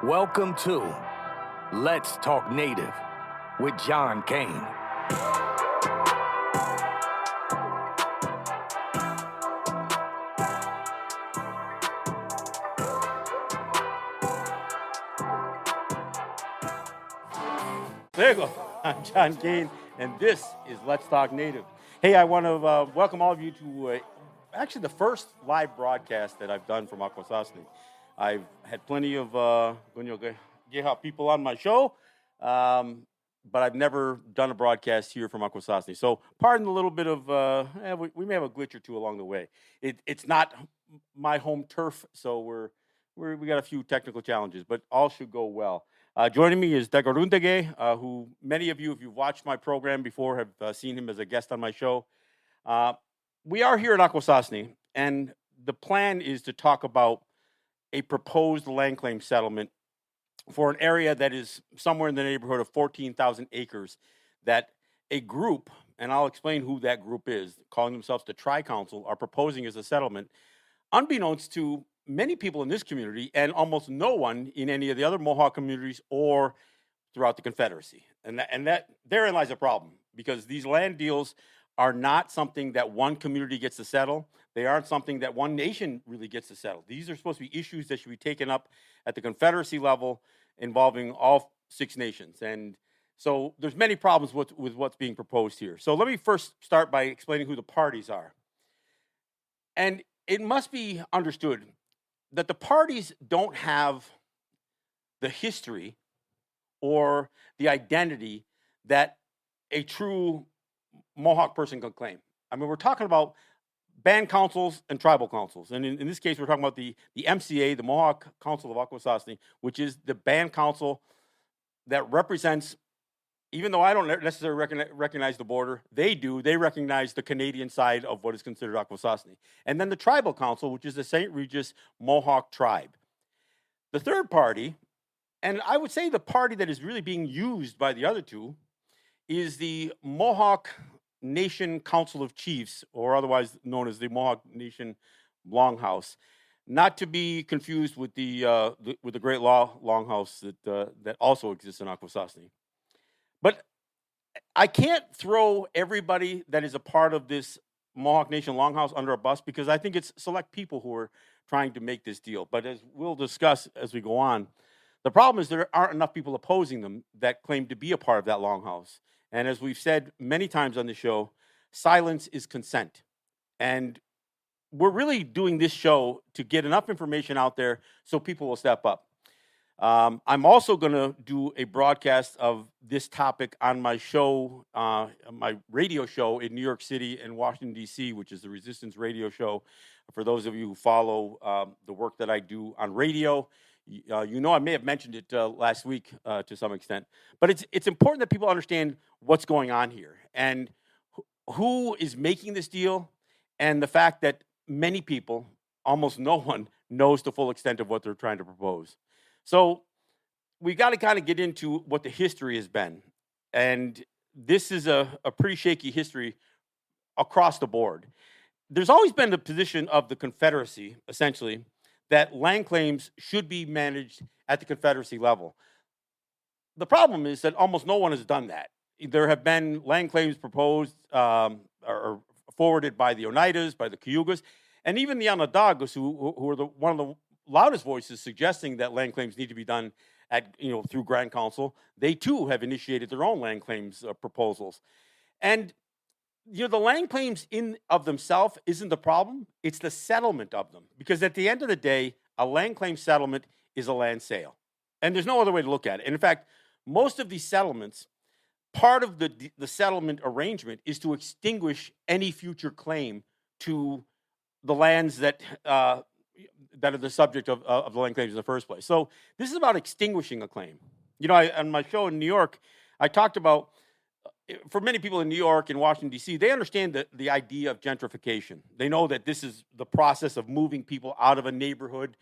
Welcome to Let's Talk Native with John Kane. There you go. I'm John Kane, and this is Let's Talk Native. Hey, I want to welcome all of you to actually the first live broadcast that I've done from Akwesasne. I've had plenty of people on my show, but I've never done a broadcast here from Akwesasne. So pardon a little bit of, we may have a glitch or two along the way. It's not my home turf, so we got a few technical challenges, but all should go well. Joining me is Tekarontake, who many of you, if you've watched my program before, have seen him as a guest on my show. We are here at Akwesasne, and the plan is to talk about a proposed land claim settlement for an area that is somewhere in the neighborhood of 14,000 acres that a group, and I'll explain who that group is, calling themselves the Tri-Council, are proposing as a settlement, unbeknownst to many people in this community and almost no one in any of the other Mohawk communities or throughout the Confederacy. And that therein lies a problem, because these land deals are not something that one community gets to settle. They aren't something that one nation really gets to settle. These are supposed to be issues that should be taken up at the Confederacy level, involving all 6 nations. And so there's many problems with what's being proposed here. So let me first start by explaining who the parties are. And it must be understood that the parties don't have the history or the identity that a true Mohawk person can claim. I mean, we're talking about band councils and tribal councils. And in this case, we're talking about the MCA, the Mohawk Council of Akwesasne, which is the band council that represents, even though I don't necessarily recognize the border, they do. They recognize the Canadian side of what is considered Akwesasne. And then the Tribal Council, which is the St. Regis Mohawk tribe. The third party, and I would say the party that is really being used by the other two, is the Mohawk Nation Council of Chiefs, or otherwise known as the Mohawk Nation Longhouse. Not to be confused with the Great Law Longhouse that also exists in Akwesasne. But I can't throw everybody that is a part of this Mohawk Nation Longhouse under a bus, because I think it's select people who are trying to make this deal. But as we'll discuss as we go on, the problem is there aren't enough people opposing them that claim to be a part of that Longhouse. And as we've said many times on the show, silence is consent. And we're really doing this show to get enough information out there so people will step up. I'm also going to do a broadcast of this topic on my show, my radio show in New York City and Washington, D.C., which is the Resistance Radio Show. For those of you who follow the work that I do on radio, you know I may have mentioned it last week to some extent. But it's important that people understand what's going on here and who is making this deal, and the fact that many people, almost no one, knows the full extent of what they're trying to propose. So we got to kind of get into what the history has been. And this is a pretty shaky history across the board. There's always been the position of the Confederacy, essentially, that land claims should be managed at the Confederacy level. The problem is that almost no one has done that. There have been land claims proposed or forwarded by the Oneidas, by the Cayugas, and even the Onondagas, who are one of the loudest voices suggesting that land claims need to be done through Grand Council. They too have initiated their own land claims proposals. And the land claims in of themselves isn't the problem, it's the settlement of them. Because at the end of the day, a land claim settlement is a land sale. And there's no other way to look at it. And in fact, most of these settlements, part of the settlement arrangement is to extinguish any future claim to the lands that are the subject of the land claims in the first place. So this is about extinguishing a claim. On my show in New York, I talked about, for many people in New York and Washington, D.C., they understand the idea of gentrification. They know that this is the process of moving people out of a neighborhood,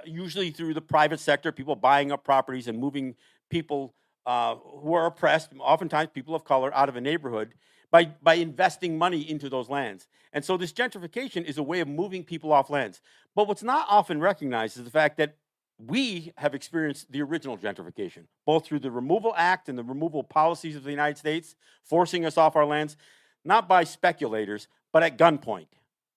usually through the private sector, people buying up properties and moving people who are oppressed, oftentimes people of color, out of a neighborhood by investing money into those lands. And so this gentrification is a way of moving people off lands. But what's not often recognized is the fact that we have experienced the original gentrification, both through the Removal Act and the removal policies of the United States, forcing us off our lands, not by speculators, but at gunpoint,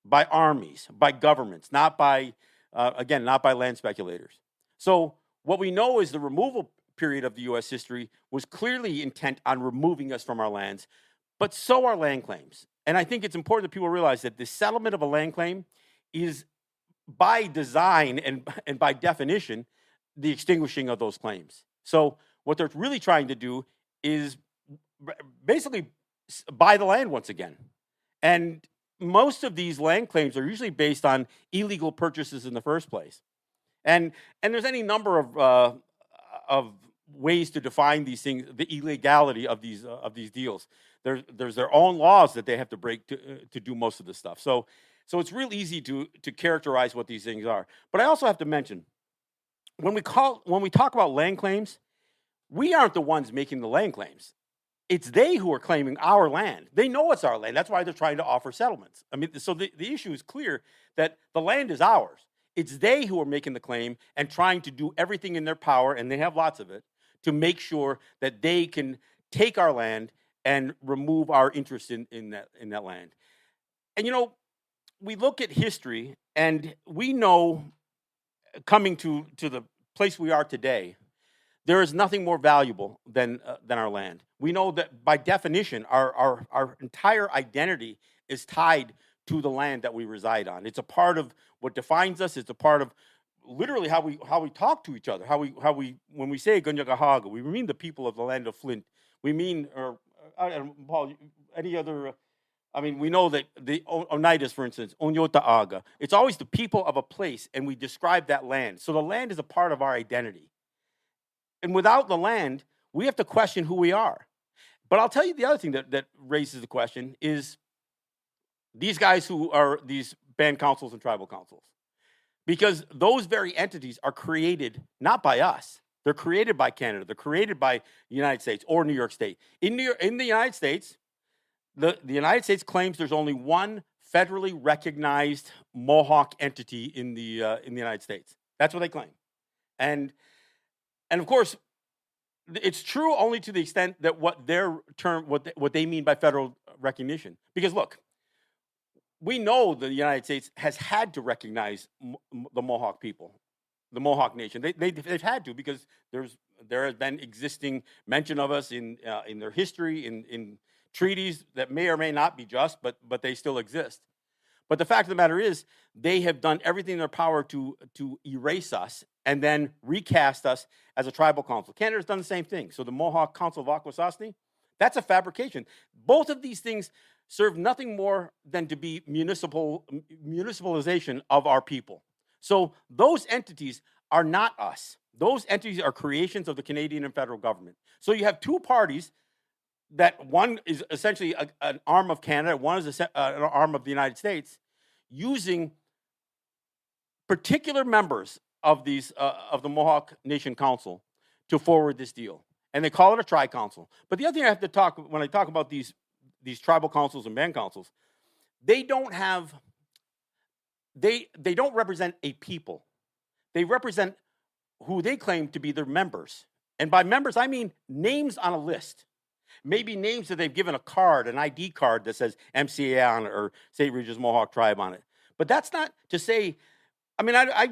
by armies, by governments, not by, again, not by land speculators. So what we know is the removal period of the U.S. history was clearly intent on removing us from our lands, but so are land claims. And I think it's important that people realize that the settlement of a land claim is by design and by definition, the extinguishing of those claims. So what they're really trying to do is basically buy the land once again. And most of these land claims are usually based on illegal purchases in the first place. And there's any number of ways to define these things, the illegality of these deals. There's their own laws that they have to break to do most of this stuff. So it's real easy to characterize what these things are. But I also have to mention, when we talk about land claims, we aren't the ones making the land claims. It's they who are claiming our land. They know it's our land. That's why they're trying to offer settlements. I mean, so the issue is clear that the land is ours. It's they who are making the claim and trying to do everything in their power, and they have lots of it, to make sure that they can take our land and remove our interest in that land. And we look at history, and we know, coming to the place we are today, there is nothing more valuable than our land. We know that by definition, our entire identity is tied to the land that we reside on. It's a part of what defines us. It's a part of literally how we talk to each other. How we when we say Gunjagahaga, we mean the people of the land of Flint. We mean, Paul, any other. I mean, we know that the Oneidas, for instance, Onyota Aga. It's always the people of a place, and we describe that land. So the land is a part of our identity. And without the land, we have to question who we are. But I'll tell you the other thing that raises the question is these guys who are these band councils and tribal councils. Because those very entities are created not by us. They're created by Canada. They're created by the United States or New York State. In the United States, the United States claims there's only one federally recognized Mohawk entity in the United States. That's what they claim. And of course, it's true only to the extent that what they mean by federal recognition. Because look, we know the United States has had to recognize the Mohawk people, the Mohawk Nation. They've had to, because there has been existing mention of us in their history, in treaties that may or may not be just, but they still exist. But the fact of the matter is, they have done everything in their power to erase us and then recast us as a tribal council. Canada's done the same thing. So the Mohawk Council of Akwesasne, that's a fabrication. Both of these things serve nothing more than to be municipalization of our people. So those entities are not us. Those entities are creations of the Canadian and federal government. So you have two parties, that one is essentially an arm of Canada, one is an arm of the United States, using particular members of these of the Mohawk Nation Council to forward this deal, and they call it a tri-council. But the other thing I have to talk when I talk about these tribal councils and band councils, they don't represent a people. They represent who they claim to be their members, and by members I mean names on a list. Maybe names that they've given a card, an ID card that says MCA on it or St. Regis Mohawk Tribe on it. But that's not to say, I mean, I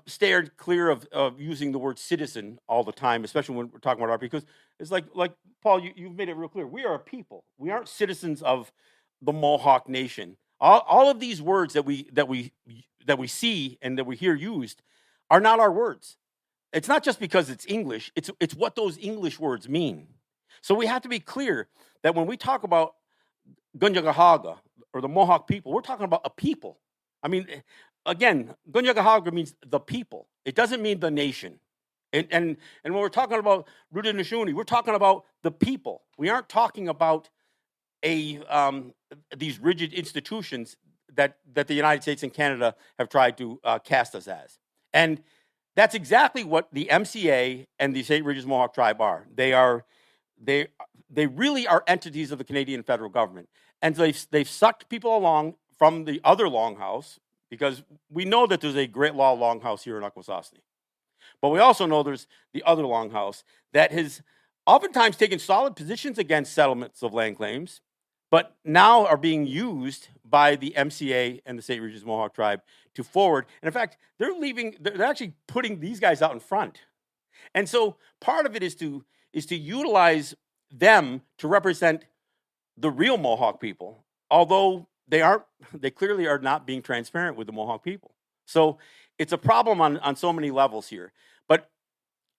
steered clear of using the word citizen all the time, especially when we're talking about our, because it's like Paul, you've made it real clear. We are a people. We aren't citizens of the Mohawk Nation. All of these words that we see and that we hear used are not our words. It's not just because it's English, it's what those English words mean. So we have to be clear that when we talk about Gunjagahaga or the Mohawk people, we're talking about a people. I mean, again, Gunjagahaga means the people. It doesn't mean the nation. And when we're talking about Rudanishuni, we're talking about the people. We aren't talking about these rigid institutions that the United States and Canada have tried to cast us as. And that's exactly what the MCA and the St. Regis Mohawk Tribe are. They really are entities of the Canadian federal government. And they've sucked people along from the other longhouse, because we know that there's a great law longhouse here in Akwesasne. But we also know there's the other longhouse that has oftentimes taken solid positions against settlements of land claims, but now are being used by the MCA and the St. Regis Mohawk tribe to forward. And in fact, they're actually putting these guys out in front. And so part of it is to utilize them to represent the real Mohawk people, although they clearly are not being transparent with the Mohawk people. So it's a problem on so many levels here. But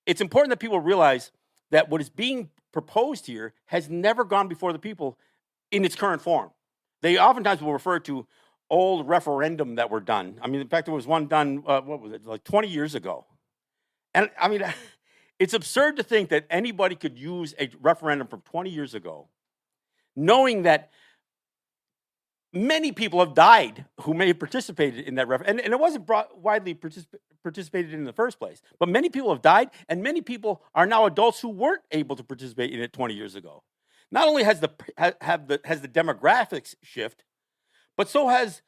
it's important that people realize that what is being proposed here has never gone before the people in its current form. They oftentimes will refer to old referendum that were done. I mean, in fact, there was one done, what was it, like 20 years ago. And I mean, it's absurd to think that anybody could use a referendum from 20 years ago, knowing that many people have died who may have participated in that referendum. And it wasn't widely participated in the first place. But many people have died, and many people are now adults who weren't able to participate in it 20 years ago. Not only has the demographics shift, but so has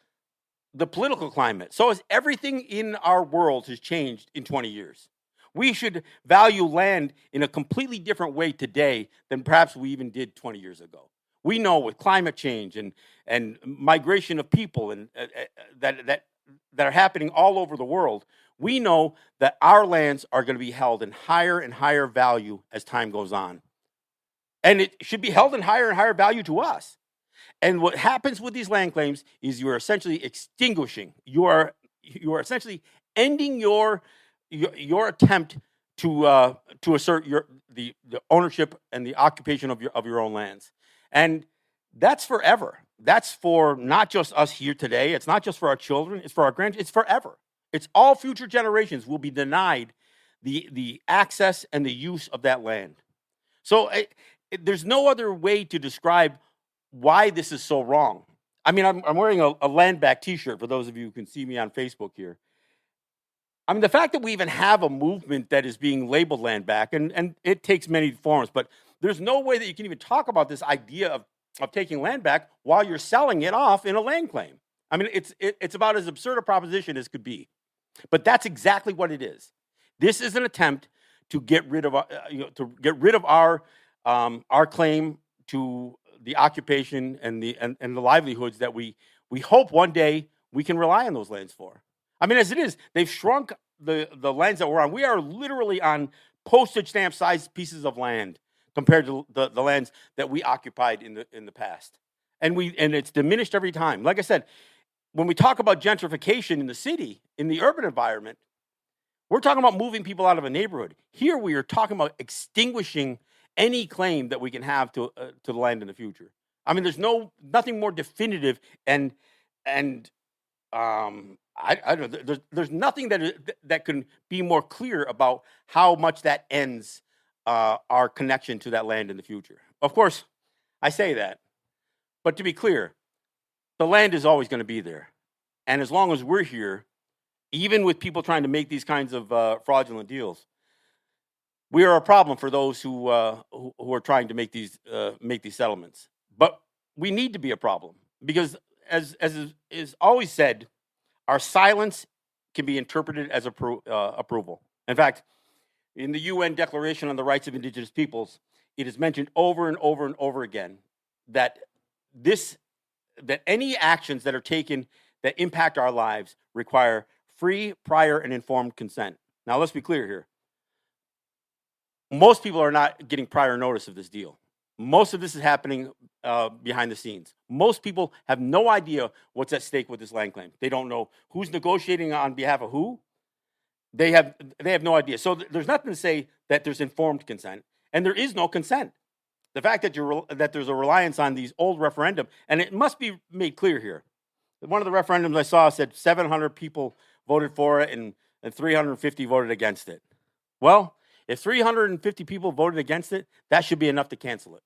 the political climate. So has everything in our world has changed in 20 years. We should value land in a completely different way today than perhaps we even did 20 years ago. We know with climate change and migration of people and that are happening all over the world, we know that our lands are going to be held in higher and higher value as time goes on. And it should be held in higher and higher value to us. And what happens with these land claims is you are essentially extinguishing, you are essentially ending your attempt to assert the ownership and the occupation of your own lands. And that's forever. That's for not just us here today. It's not just for our children. It's for our grandchildren. It's forever. It's all future generations will be denied the access and the use of that land. So there's no other way to describe why this is so wrong. I mean, I'm wearing a land back T-shirt for those of you who can see me on Facebook here. I mean, the fact that we even have a movement that is being labeled land back, and it takes many forms, but there's no way that you can even talk about this idea of taking land back while you're selling it off in a land claim. I mean, it's about as absurd a proposition as could be. But that's exactly what it is. This is an attempt to get rid of our claim to the occupation and the livelihoods that we hope one day we can rely on those lands for. I mean, as it is, they've shrunk the lands that we're on. We are literally on postage stamp sized pieces of land compared to the lands that we occupied in the past. And it's diminished every time. Like I said, when we talk about gentrification in the city, in the urban environment, we're talking about moving people out of a neighborhood. Here we are talking about extinguishing any claim that we can have to the land in the future. I mean, there's nothing more definitive and I don't know. There's nothing that can be more clear about how much that ends our connection to that land in the future. Of course, I say that, but to be clear, the land is always going to be there, and as long as we're here, even with people trying to make these kinds of fraudulent deals, we are a problem for those who are trying to make these settlements. But we need to be a problem because, as is always said, our silence can be interpreted as approval. In fact, in the UN Declaration on the Rights of Indigenous Peoples, it is mentioned over and over and over again that any actions that are taken that impact our lives require free, prior, and informed consent. Now, let's be clear here. Most people are not getting prior notice of this deal. Most of this is happening behind the scenes. Most people have no idea what's at stake with this land claim. They don't know who's negotiating on behalf of who. They have no idea. So there's nothing to say that there's informed consent, and there is no consent. The fact that there's a reliance on these old referendum, and it must be made clear here. One of the referendums I saw said 700 people voted for it and 350 voted against it. Well, if 350 people voted against it, that should be enough to cancel it.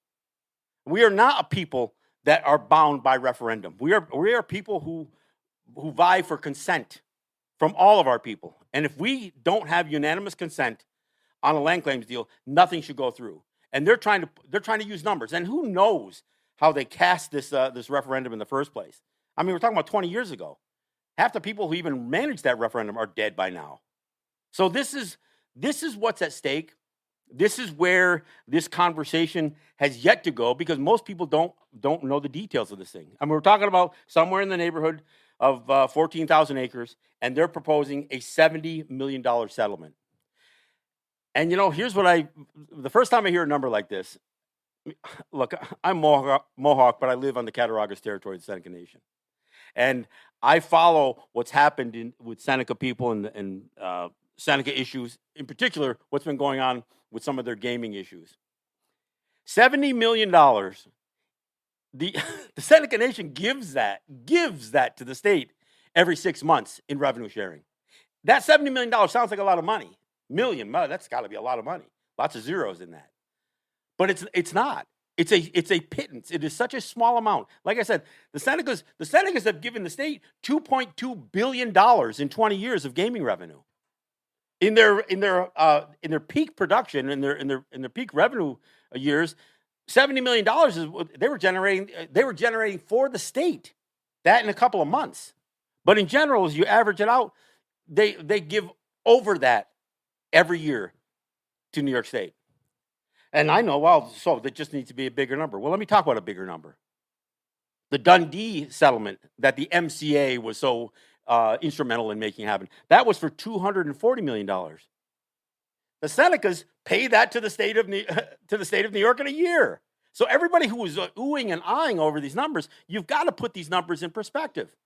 We are not a people that are bound by referendum. We are people who vie for consent from all of our people. And if we don't have unanimous consent on a land claims deal, nothing should go through. And they're trying to use numbers. And who knows how they cast this referendum in the first place? I mean, we're talking about 20 years ago. Half the people who even managed that referendum are dead by now. So this is what's at stake. This is where this conversation has yet to go because most people don't know the details of this thing. I mean, we're talking about somewhere in the neighborhood of 14,000 acres, and they're proposing a $70 million settlement. And here's what the first time I hear a number like this, look, I'm Mohawk, but I live on the Cattaraugus territory of the Seneca Nation. And I follow what's happened with Seneca people and Seneca issues, in particular, what's been going on with some of their gaming issues. $70 million. The Seneca Nation gives that to the state every 6 months in revenue sharing. That $70 million sounds like a lot of money. That's got to be a lot of money. Lots of zeros in that. But it's not. It's a pittance. It is such a small amount. Like I said, the Senecas have given the state $2.2 billion in 20 years of gaming revenue. In their peak production, in their peak revenue years, $70 million is what they were generating. They were generating for the state. That in a couple of months. But in general, as you average it out, they give over that every year to New York State. And I know, so that just needs to be a bigger number. Well, let me talk about a bigger number. The Dundee settlement that the MCA was so instrumental in making happen, that was for $240 million. The Senecas pay that to the state of New York in a year. So everybody who was oohing and eyeing over these numbers, you've got to put these numbers in perspective.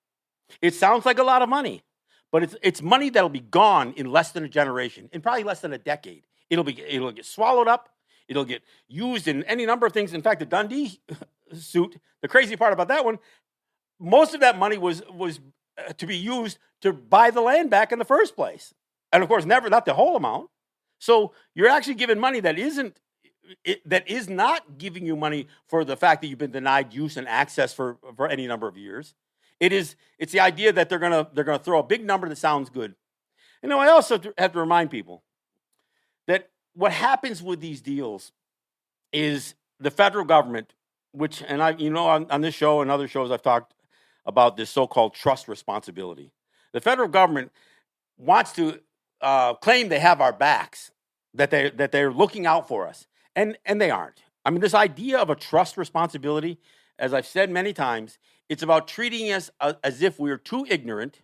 It sounds like a lot of money, but it's money that'll be gone in less than a generation, in probably less than a decade. It'll get swallowed up. It'll get used in any number of things. In fact, the Dundee suit, the crazy part about that one, most of that money was to be used to buy the land back in the first place. And of course, not the whole amount. So you're actually giving money that is not giving you money for the fact that you've been denied use and access for any number of years. It's the idea that they're gonna throw a big number that sounds good. I also have to remind people that what happens with these deals is the federal government, which, and on this show and other shows I've talked about this so-called trust responsibility. The federal government wants to claim they have our backs, that they're looking out for us, and they aren't. I mean, this idea of a trust responsibility, as I've said many times, it's about treating us as if we're too ignorant,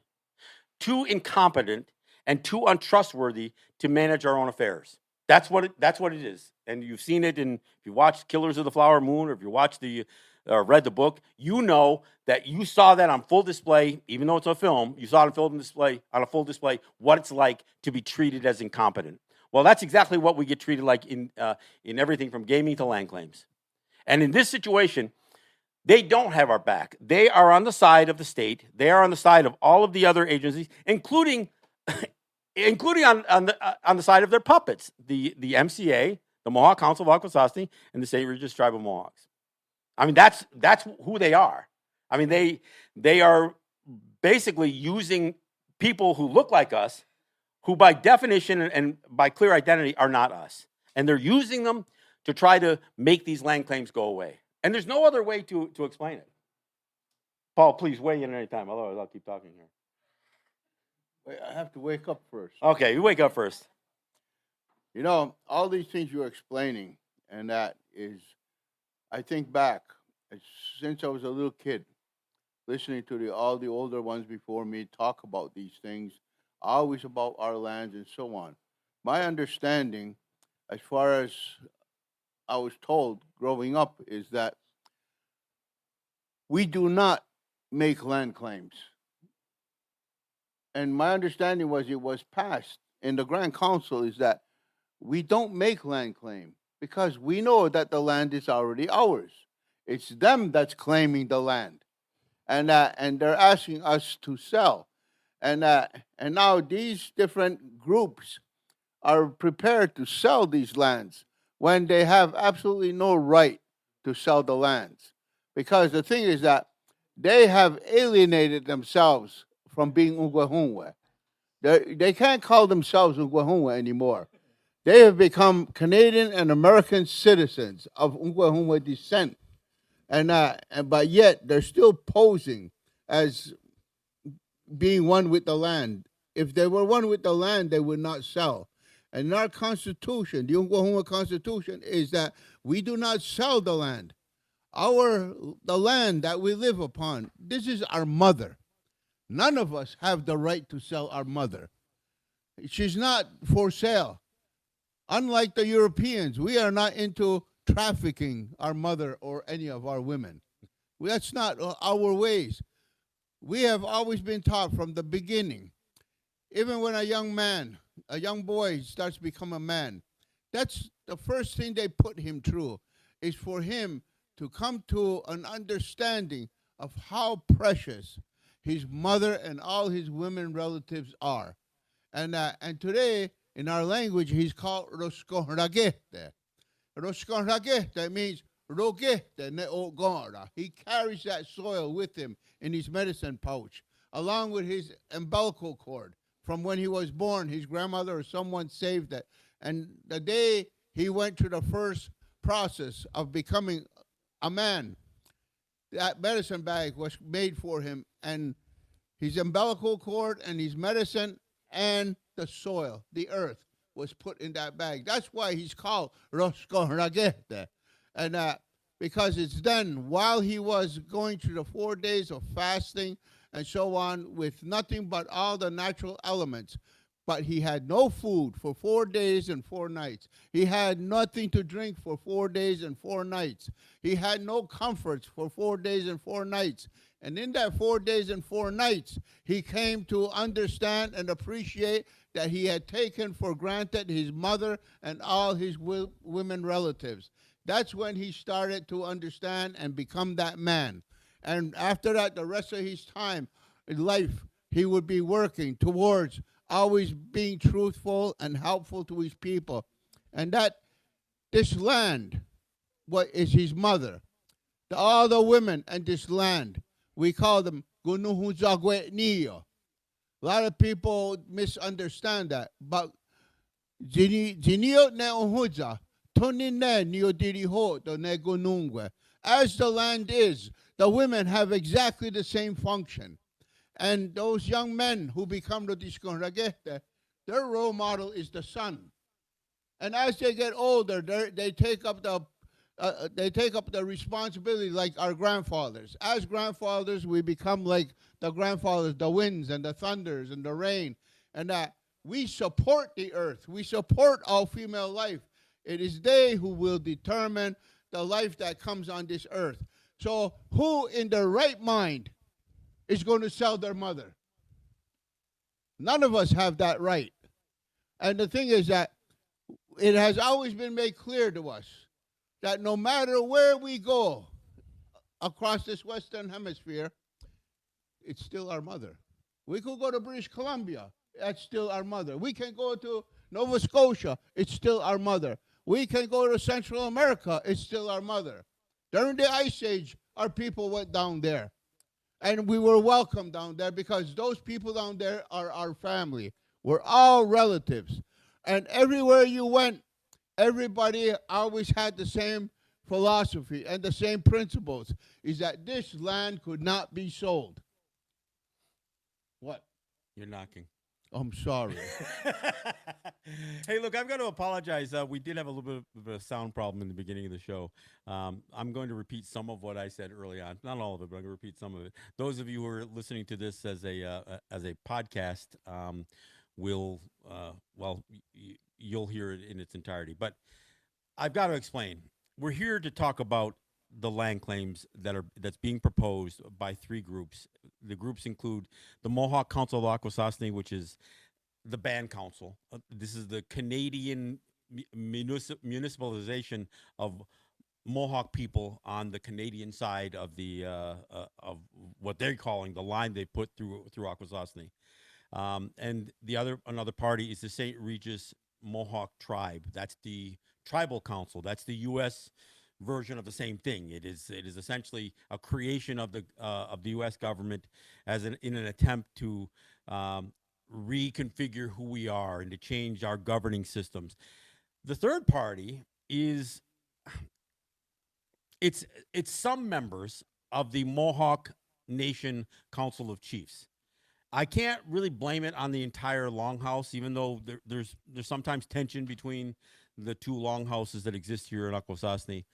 too incompetent, and too untrustworthy to manage our own affairs. That's what it is, and you've seen it if you watched Killers of the Flower Moon, or if you watched read the book, you know that you saw that on full display. Even though it's a film, you saw it on a full display what it's like to be treated as incompetent. Well, that's exactly what we get treated like in everything from gaming to land claims. And in this situation, they don't have our back. They are on the side of the state. They are on the side of all of the other agencies, including on the side of their puppets, the MCA, the Mohawk Council of Akwesasne, and the State Regis Tribe of Mohawks. I mean, that's who they are. I mean, they are basically using people who look like us, who by definition and by clear identity are not us. And they're using them to try to make these land claims go away. And there's no other way to explain it. Paul, please weigh in at any time, otherwise I'll keep talking here. Wait, I have to wake up first. Okay, you wake up first. All these things you're explaining, and that is, I think back, since I was a little kid, listening to all the older ones before me talk about these things, always about our lands and so on. My understanding, as far as I was told growing up, is that we do not make land claims. And my understanding was it was passed in the Grand Council is that we don't make land claim because we know that the land is already ours. It's them that's claiming the land, and they're asking us to sell, and now these different groups are prepared to sell these lands when they have absolutely no right to sell the lands, because the thing is that they have alienated themselves from being Ungwahumwe. They can't call themselves Ungwahumwe anymore. They have become Canadian and American citizens of Ungwahumwe descent, but yet they're still posing as being one with the land. If they were one with the land, they would not sell. And in our Constitution, the Oklahoma Constitution, is that we do not sell the land. The land that we live upon, this is our mother. None of us have the right to sell our mother. She's not for sale. Unlike the Europeans, we are not into trafficking our mother or any of our women. That's not our ways. We have always been taught from the beginning, even when a young boy starts to become a man, that's the first thing they put him through, is for him to come to an understanding of how precious his mother and all his women relatives are. And today, in our language, he's called Roskonragete. Roskonragete means Rogete neogora. He carries that soil with him in his medicine pouch, along with his umbilical cord. From when he was born, his grandmother or someone saved it. And the day he went through the first process of becoming a man, that medicine bag was made for him, and his umbilical cord and his medicine and the soil, the earth, was put in that bag. That's why he's called Roskonragete. And because it's done while he was going through the 4 days of fasting and so on, with nothing but all the natural elements. But he had no food for 4 days and 4 nights. He had nothing to drink for 4 days and 4 nights. He had no comforts for 4 days and 4 nights. And in that 4 days and 4 nights, he came to understand and appreciate that he had taken for granted his mother and all his women relatives. That's when he started to understand and become that man. And after that, the rest of his time in life, he would be working towards always being truthful and helpful to his people. And that this land, what is his mother, all the women in this land, we call them Gunuhuzagwetniyo. A lot of people misunderstand that. But as the land is, the women have exactly the same function. And those young men who become the Disconragete, their role model is the son. And as they get older, they take up the responsibility like our grandfathers. As grandfathers, we become like the grandfathers, the winds and the thunders and the rain. And we support the earth. We support all female life. It is they who will determine the life that comes on this earth. So who in their right mind is going to sell their mother? None of us have that right. And the thing is that it has always been made clear to us that no matter where we go across this Western Hemisphere, it's still our mother. We could go to British Columbia, that's still our mother. We can go to Nova Scotia, it's still our mother. We can go to Central America, it's still our mother. During the Ice Age, our people went down there. And we were welcome down there because those people down there are our family. We're all relatives. And everywhere you went, everybody always had the same philosophy and the same principles, is that this land could not be sold. What? You're knocking. I'm sorry. Hey, look, I've got to apologize. We did have a little bit of a sound problem in the beginning of the show. I'm going to repeat some of what I said early on. Not all of it, but I'm going to repeat some of it. Those of you who are listening to this as a podcast will, you'll hear it in its entirety. But I've got to explain. We're here to talk about the land claims that's being proposed by 3 groups. The groups include the Mohawk Council of Akwesasne, which is the band council. This is the Canadian municipalization of Mohawk people on the Canadian side of the of what they're calling the line they put through Akwesasne. And another party is the St. Regis Mohawk tribe. That's the tribal council. That's the U.S. version of the same thing. It is essentially a creation of the U.S. government in an attempt to reconfigure who we are and to change our governing systems. The third party is it's some members of the Mohawk Nation Council of Chiefs. I can't really blame it on the entire longhouse, even though there's sometimes tension between the two longhouses that exist here in Akwesasne.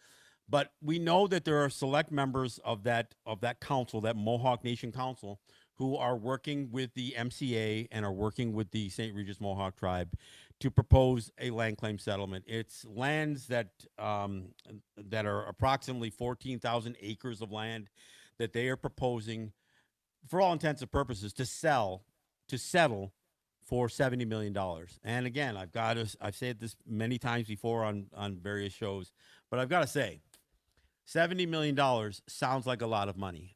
But we know that there are select members of that council, that Mohawk Nation Council, who are working with the MCA and are working with the St. Regis Mohawk tribe to propose a land claim settlement. It's lands that that are approximately 14,000 acres of land that they are proposing, for all intents and purposes, to settle for $70 million. And again, I've said this many times before on various shows, but I've got to say, $70 million sounds like a lot of money.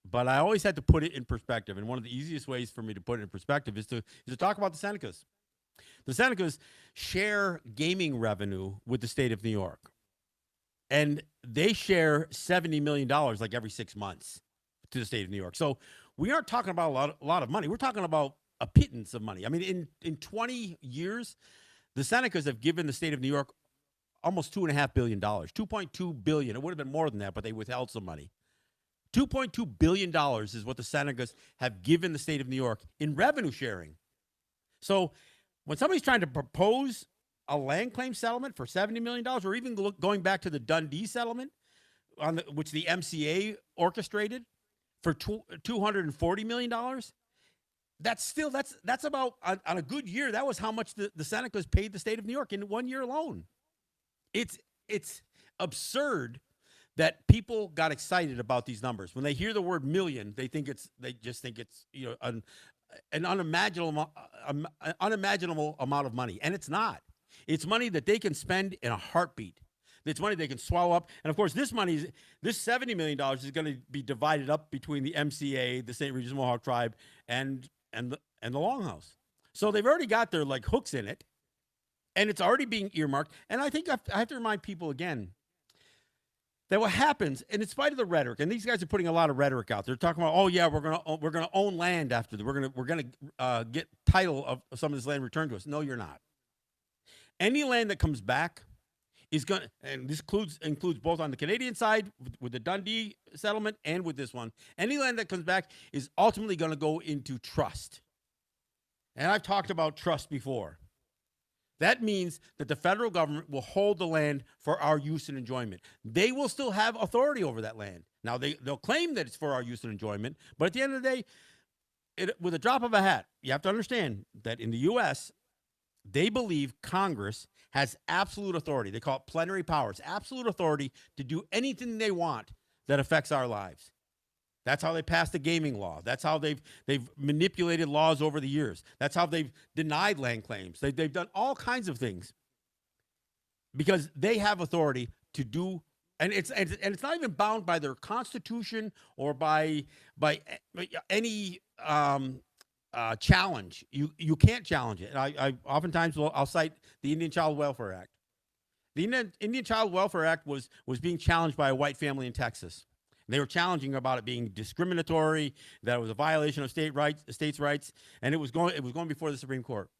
But I always had to put it in perspective. And one of the easiest ways for me to put it in perspective is to talk about the Senecas. The Senecas share gaming revenue with the state of New York. And they share $70 million like every 6 months to the state of New York. So we aren't talking about a lot of money. We're talking about a pittance of money. I mean, in 20 years, the Senecas have given the state of New York almost $2.5 billion, $2.2 billion. It would have been more than that, but they withheld some money. $2.2 billion is what the Senecas have given the state of New York in revenue sharing. So when somebody's trying to propose a land claim settlement for $70 million, or even going back to the Dundee settlement, which the MCA orchestrated for $240 million, that's about, on a good year, that was how much the Senecas paid the state of New York in 1 year alone. It's absurd that people got excited about these numbers. When they hear the word million, they just think it's an unimaginable amount of money, and it's not. It's money that they can spend in a heartbeat. It's money they can swallow up, and of course, this $70 million is going to be divided up between the MCA, the St. Regis Mohawk tribe, and the Longhouse. So they've already got their hooks in it, and it's already being earmarked. And I think I have to remind people again that what happens, and in spite of the rhetoric, and these guys are putting a lot of rhetoric out, they're talking about, oh yeah, we're gonna own land after we're gonna get title of some of this land returned to us. No, you're not. Any land that comes back is gonna, and this includes both on the Canadian side with the Dundee settlement and with this one. Any land that comes back is ultimately going to go into trust. And I've talked about trust before. That means that the federal government will hold the land for our use and enjoyment. They will still have authority over that land. Now, they'll claim that it's for our use and enjoyment, but at the end of the day, with a drop of a hat, you have to understand that in the U.S., they believe Congress has absolute authority. They call it plenary powers, absolute authority to do anything they want that affects our lives. That's how they passed the gaming law. That's how they've manipulated laws over the years. That's how they've denied land claims. They've done all kinds of things because they have authority to do, and it's not even bound by their constitution or by any challenge. You can't challenge it. I oftentimes I'll cite the Indian Child Welfare Act. The Indian Child Welfare Act was being challenged by a white family in Texas. They were challenging about it being discriminatory, that it was a violation of states' rights, and it was going before the Supreme Court.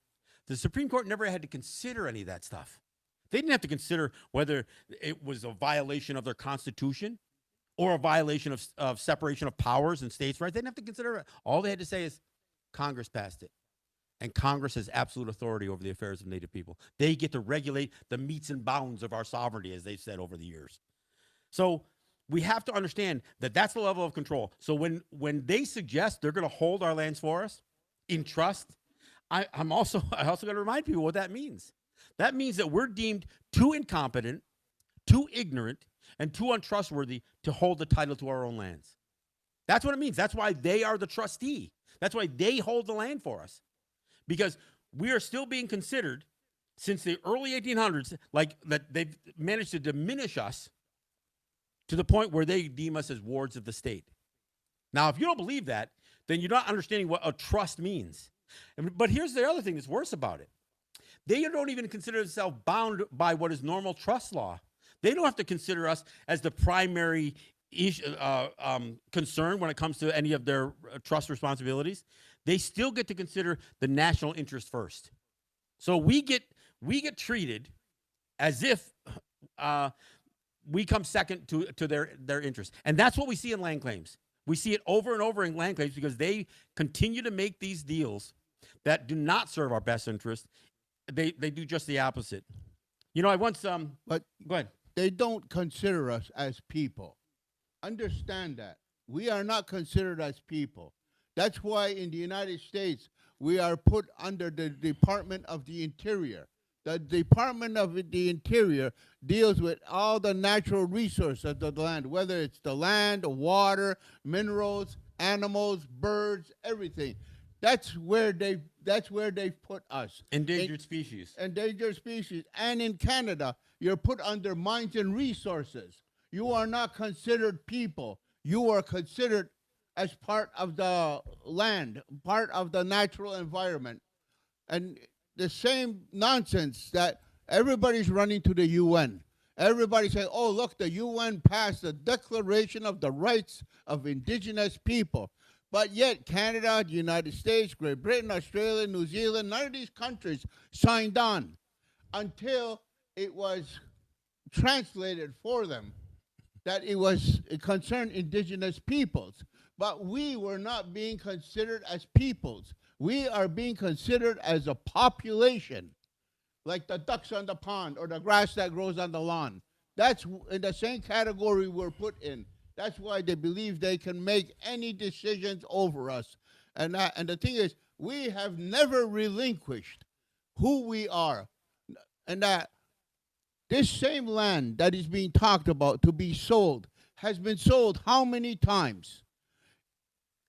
The Supreme Court never had to consider any of that stuff. They didn't have to consider whether it was a violation of their constitution or a violation of separation of powers and states' rights. They didn't have to consider it. All they had to say is Congress passed it. And Congress has absolute authority over the affairs of Native people. They get to regulate the metes and bounds of our sovereignty, as they've said over the years. So we have to understand that that's the level of control. So when they suggest they're going to hold our lands for us in trust, I also got to remind people what that means. That means that we're deemed too incompetent, too ignorant, and too untrustworthy to hold the title to our own lands. That's what it means. That's why they are the trustee. That's why they hold the land for us. Because we are still being considered, since the early 1800s, like that they've managed to diminish us to the point where they deem us as wards of the state. Now, if you don't believe that, then you're not understanding what a trust means. But here's the other thing that's worse about it. They don't even consider themselves bound by what is normal trust law. They don't have to consider us as the primary concern when it comes to any of their trust responsibilities. They still get to consider the national interest first. So we get treated as if we come second to their interest. And that's what we see in land claims. We see it over and over in land claims because they continue to make these deals that do not serve our best interest. They do just the opposite. You know, I once But go ahead. they don't consider us as people. Understand that. We are not considered as people. That's why in the United States, we are put under the Department of the Interior. The Department of the Interior deals with all the natural resources of the land, whether it's the land, water, minerals, animals, birds, everything. That's where they put us. Endangered species. Endangered species. And in Canada, you're put under mines and resources. You are not considered people. You are considered as part of the land, part of the natural environment. And the same nonsense that everybody's running to the UN. Everybody saying, oh, look, the UN passed the Declaration of the Rights of Indigenous People. But yet Canada, the United States, Great Britain, Australia, New Zealand, none of these countries signed on until it was translated for them that it concerned indigenous peoples. But we were not being considered as peoples. We are being considered as a population, like the ducks on the pond or the grass that grows on the lawn. That's in the same category we're put in. That's why they believe they can make any decisions over us. And the thing is, we have never relinquished who we are. And that this same land that is being talked about to be sold has been sold how many times?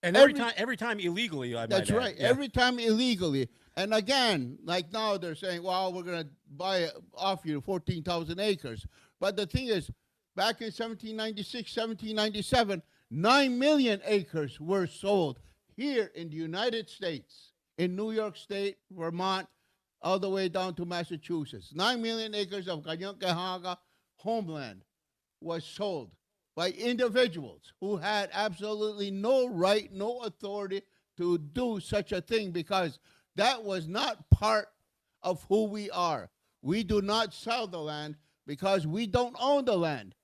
And every time illegally, I might add. That's right. Yeah. Every time illegally. And again, like now they're saying, well, we're going to buy off you 14,000 acres. But the thing is, back in 1796, 1797, 9 million acres were sold here in the United States, in New York State, Vermont, all the way down to Massachusetts. 9 million acres of Kayonkehaga homeland was sold by individuals who had absolutely no right, no authority to do such a thing because that was not part of who we are. We do not sell the land because we don't own the land.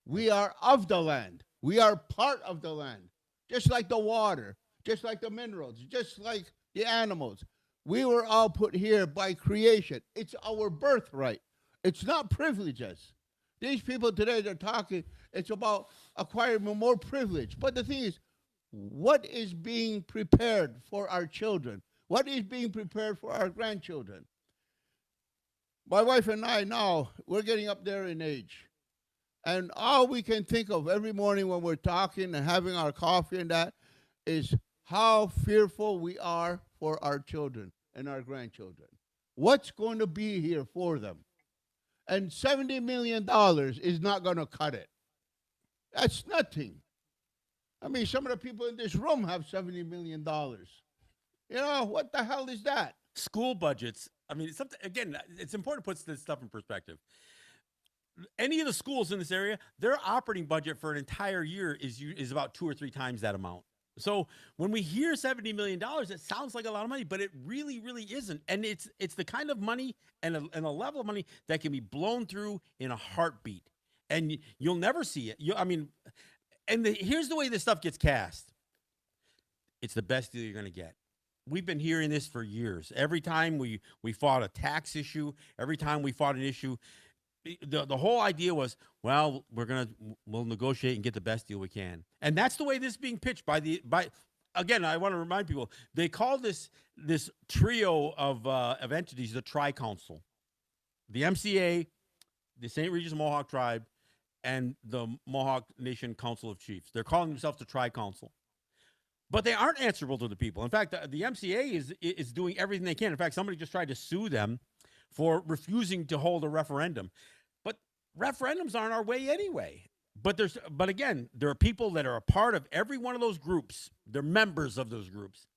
We are of the land. We are part of the land, just like the water, just like the minerals, just like the animals. We were all put here by creation. It's our birthright. It's not privileges. These people today, they're talking, it's about acquiring more privilege. But the thing is, what is being prepared for our children? What is being prepared for our grandchildren? My wife and I now, we're getting up there in age. And all we can think of every morning when we're talking and having our coffee and that is how fearful we are for our children and our grandchildren. What's going to be here for them? And $70 million is not going to cut it. That's nothing. I mean, some of the people in this room have $70 million. You know, what the hell is that? School budgets. I mean, again, it's important to put this stuff in perspective. Any of the schools in this area, their operating budget for an entire year is about 2 or 3 times that amount. So when we hear $70 million, it sounds like a lot of money, but it really, really isn't. And it's the kind of money and a level of money that can be blown through in a heartbeat. And you'll never see it. Here's the way this stuff gets cast. It's the best deal you're going to get. We've been hearing this for years. Every time we fought a tax issue, every time we fought an issue, the whole idea was, well, we'll negotiate and get the best deal we can. And that's the way this is being pitched by again, I want to remind people, they call this trio of entities the Tri-Council. The MCA, the St. Regis Mohawk Tribe, and the Mohawk Nation Council of Chiefs. They're calling themselves the Tri-Council. But they aren't answerable to the people. In fact, the MCA is doing everything they can. In fact, somebody just tried to sue them for refusing to hold a referendum. But referendums aren't our way anyway. But again, there are people that are a part of every one of those groups. They're members of those groups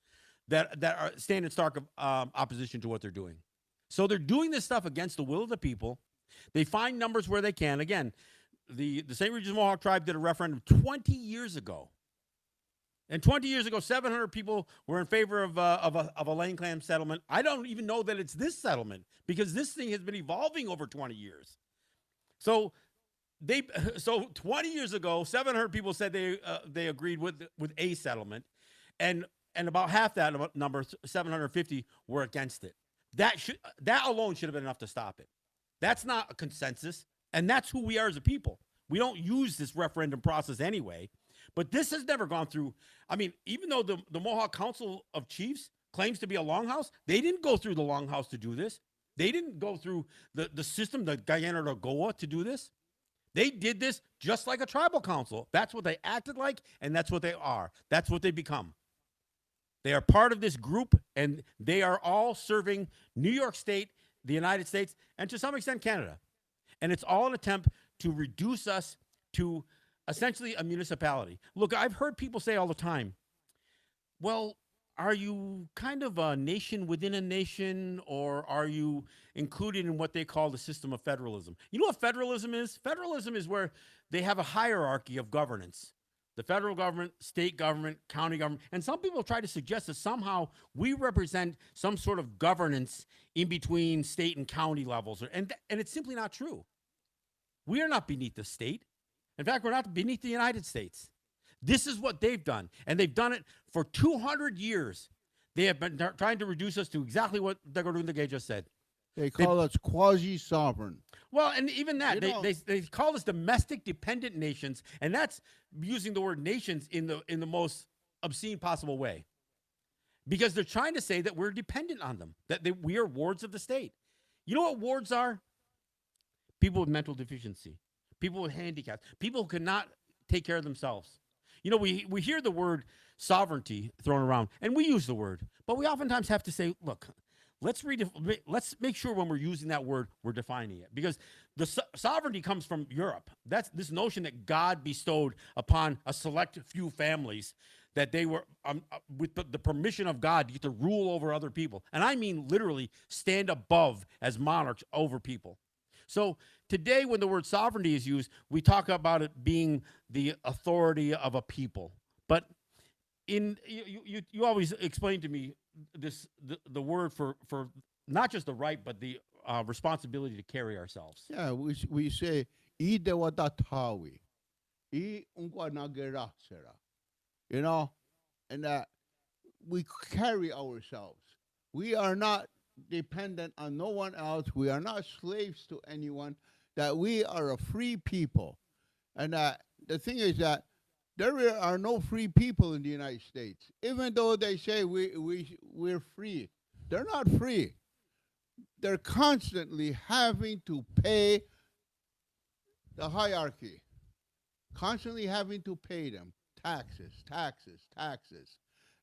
that stand in stark opposition to what they're doing. So they're doing this stuff against the will of the people. They find numbers where they can. Again, the St. Regis Mohawk Tribe did a referendum 20 years ago. And 20 years ago, 700 people were in favor of a land claim settlement. I don't even know that it's this settlement because this thing has been evolving over 20 years. So so 20 years ago, 700 people said they agreed with a settlement, and about half that number, 750, were against it. That alone should have been enough to stop it. That's not a consensus, and that's who we are as a people. We don't use this referendum process anyway, but this has never gone through. I mean, even though the Mohawk Council of Chiefs claims to be a longhouse, they didn't go through the longhouse to do this. They didn't go through the system, the Guyana or Goa, to do this. They did this just like a tribal council. That's what they acted like, and that's what they are. That's what they become. They are part of this group, and they are all serving New York State, the United States, and to some extent Canada. And it's all an attempt to reduce us to essentially a municipality. Look, I've heard people say all the time, well, are you kind of a nation within a nation, or are you included in what they call the system of federalism? You know what federalism is? Federalism is where they have a hierarchy of governance. The federal government, state government, county government. And some people try to suggest that somehow we represent some sort of governance in between state and county levels. And it's simply not true. We are not beneath the state. In fact, we're not beneath the United States. This is what they've done. And they've done it for 200 years. They have been trying to reduce us to exactly what Tekarontake just said. They call us quasi-sovereign. Well, and even that, they call us domestic dependent nations, and that's using the word nations in the most obscene possible way. Because they're trying to say that we're dependent on them, that we are wards of the state. You know what wards are? People with mental deficiency, people with handicaps, people who cannot take care of themselves. You know, we hear the word sovereignty thrown around, and we use the word, but we oftentimes have to say, look, let's make sure when we're using that word, we're defining it. Because the sovereignty comes from Europe. That's this notion that God bestowed upon a select few families, that they were, with the permission of God, to get to rule over other people. And I mean literally stand above as monarchs over people. So today, when the word sovereignty is used, we talk about it being the authority of a people. But you always explain to me the word for not just the right, but the responsibility to carry ourselves. Yeah, we say, "I dewatatawi, I ungwanagera sera," you know, and that we carry ourselves. We are not dependent on no one else. We are not slaves to anyone. That we are a free people, and the thing is that there are no free people in the United States. Even though they say we're free, they're not free. They're constantly having to pay the hierarchy, constantly having to pay them taxes,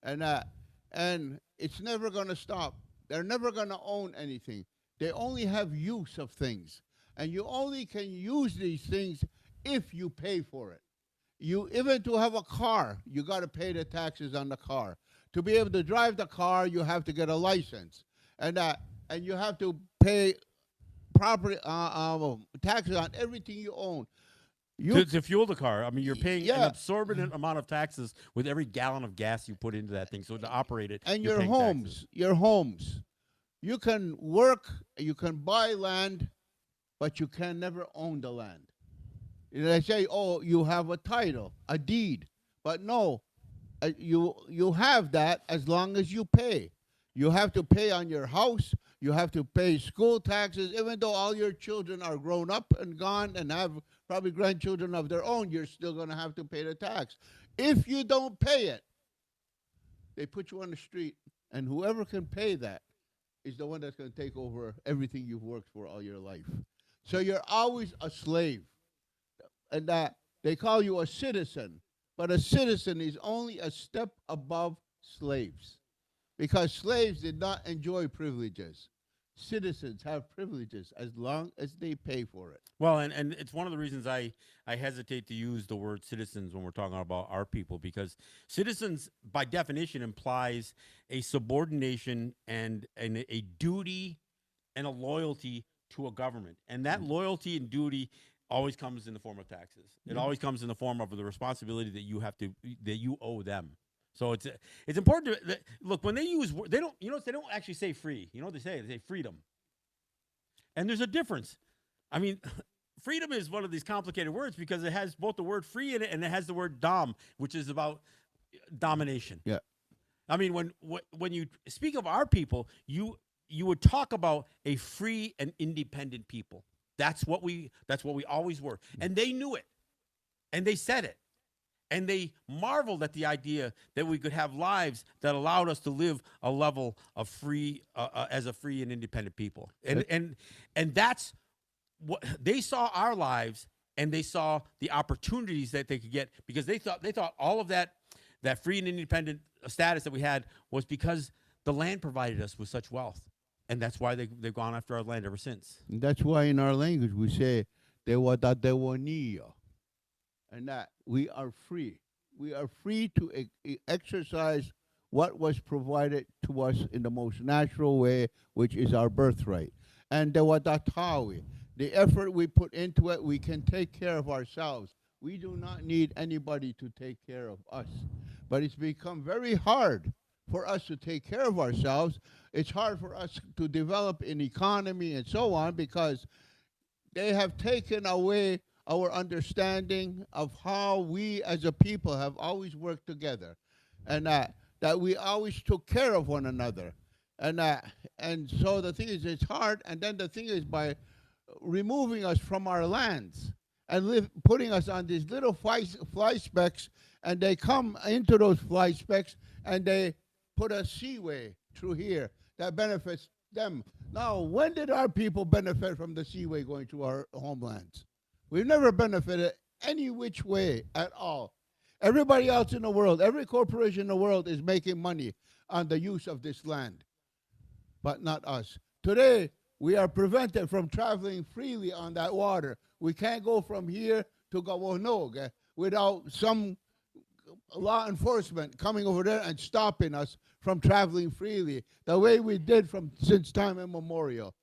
and it's never going to stop. They're never going to own anything. They only have use of things, and you only can use these things if you pay for it. Even to have a car, you got to pay the taxes on the car. To be able to drive the car, you have to get a license, and you have to pay property taxes on everything you own. To fuel the car, I mean, you're paying an absorbent amount of taxes with every gallon of gas you put into that thing. So to operate it, and your homes, you can work, you can buy land, but you can never own the land. They say, oh, you have a title, a deed, but no, you have that as long as you pay. You have to pay on your house. You have to pay school taxes. Even though all your children are grown up and gone and have probably grandchildren of their own, you're still going to have to pay the tax. If you don't pay it, they put you on the street, and whoever can pay that is the one that's going to take over everything you've worked for all your life. So you're always a slave. And they call you a citizen, but a citizen is only a step above slaves, because slaves did not enjoy privileges. Citizens have privileges as long as they pay for it. Well, and it's one of the reasons I hesitate to use the word citizens when we're talking about our people, because citizens, by definition, implies a subordination and a duty and a loyalty to a government. And that loyalty and duty always comes in the form of taxes. It always comes in the form of the responsibility that you owe them. So it's important to look when they don't actually say free. You know what they say? They say freedom. And there's a difference. I mean, freedom is one of these complicated words because it has both the word free in it and it has the word dom, which is about domination. Yeah. I mean, when you speak of our people, you would talk about a free and independent people. That's what we always were, and they knew it, and they said it, and they marveled at the idea that we could have lives that allowed us to live a level of free as a free and independent people, and that's what they saw our lives, and they saw the opportunities that they could get because they thought all of that free and independent status that we had was because the land provided us with such wealth. And that's why they've gone after our land ever since. And that's why in our language we say, "Dewadadewoniya," and that we are free. We are free to exercise what was provided to us in the most natural way, which is our birthright. And dewadatawi, the effort we put into it, we can take care of ourselves. We do not need anybody to take care of us. But it's become very hard for us to take care of ourselves. It's hard for us to develop an economy and so on because they have taken away our understanding of how we as a people have always worked together, and that we always took care of one another. And so the thing is, it's hard. And then the thing is, by removing us from our lands and putting us on these little fly specks, and they come into those fly specks and they put a seaway through here that benefits them. Now, when did our people benefit from the seaway going to our homelands? We've never benefited any which way at all. Everybody else in the world, every corporation in the world is making money on the use of this land, but not us. Today, we are prevented from traveling freely on that water. We can't go from here to Gawonog without some law enforcement coming over there and stopping us from traveling freely, the way we did since time immemorial.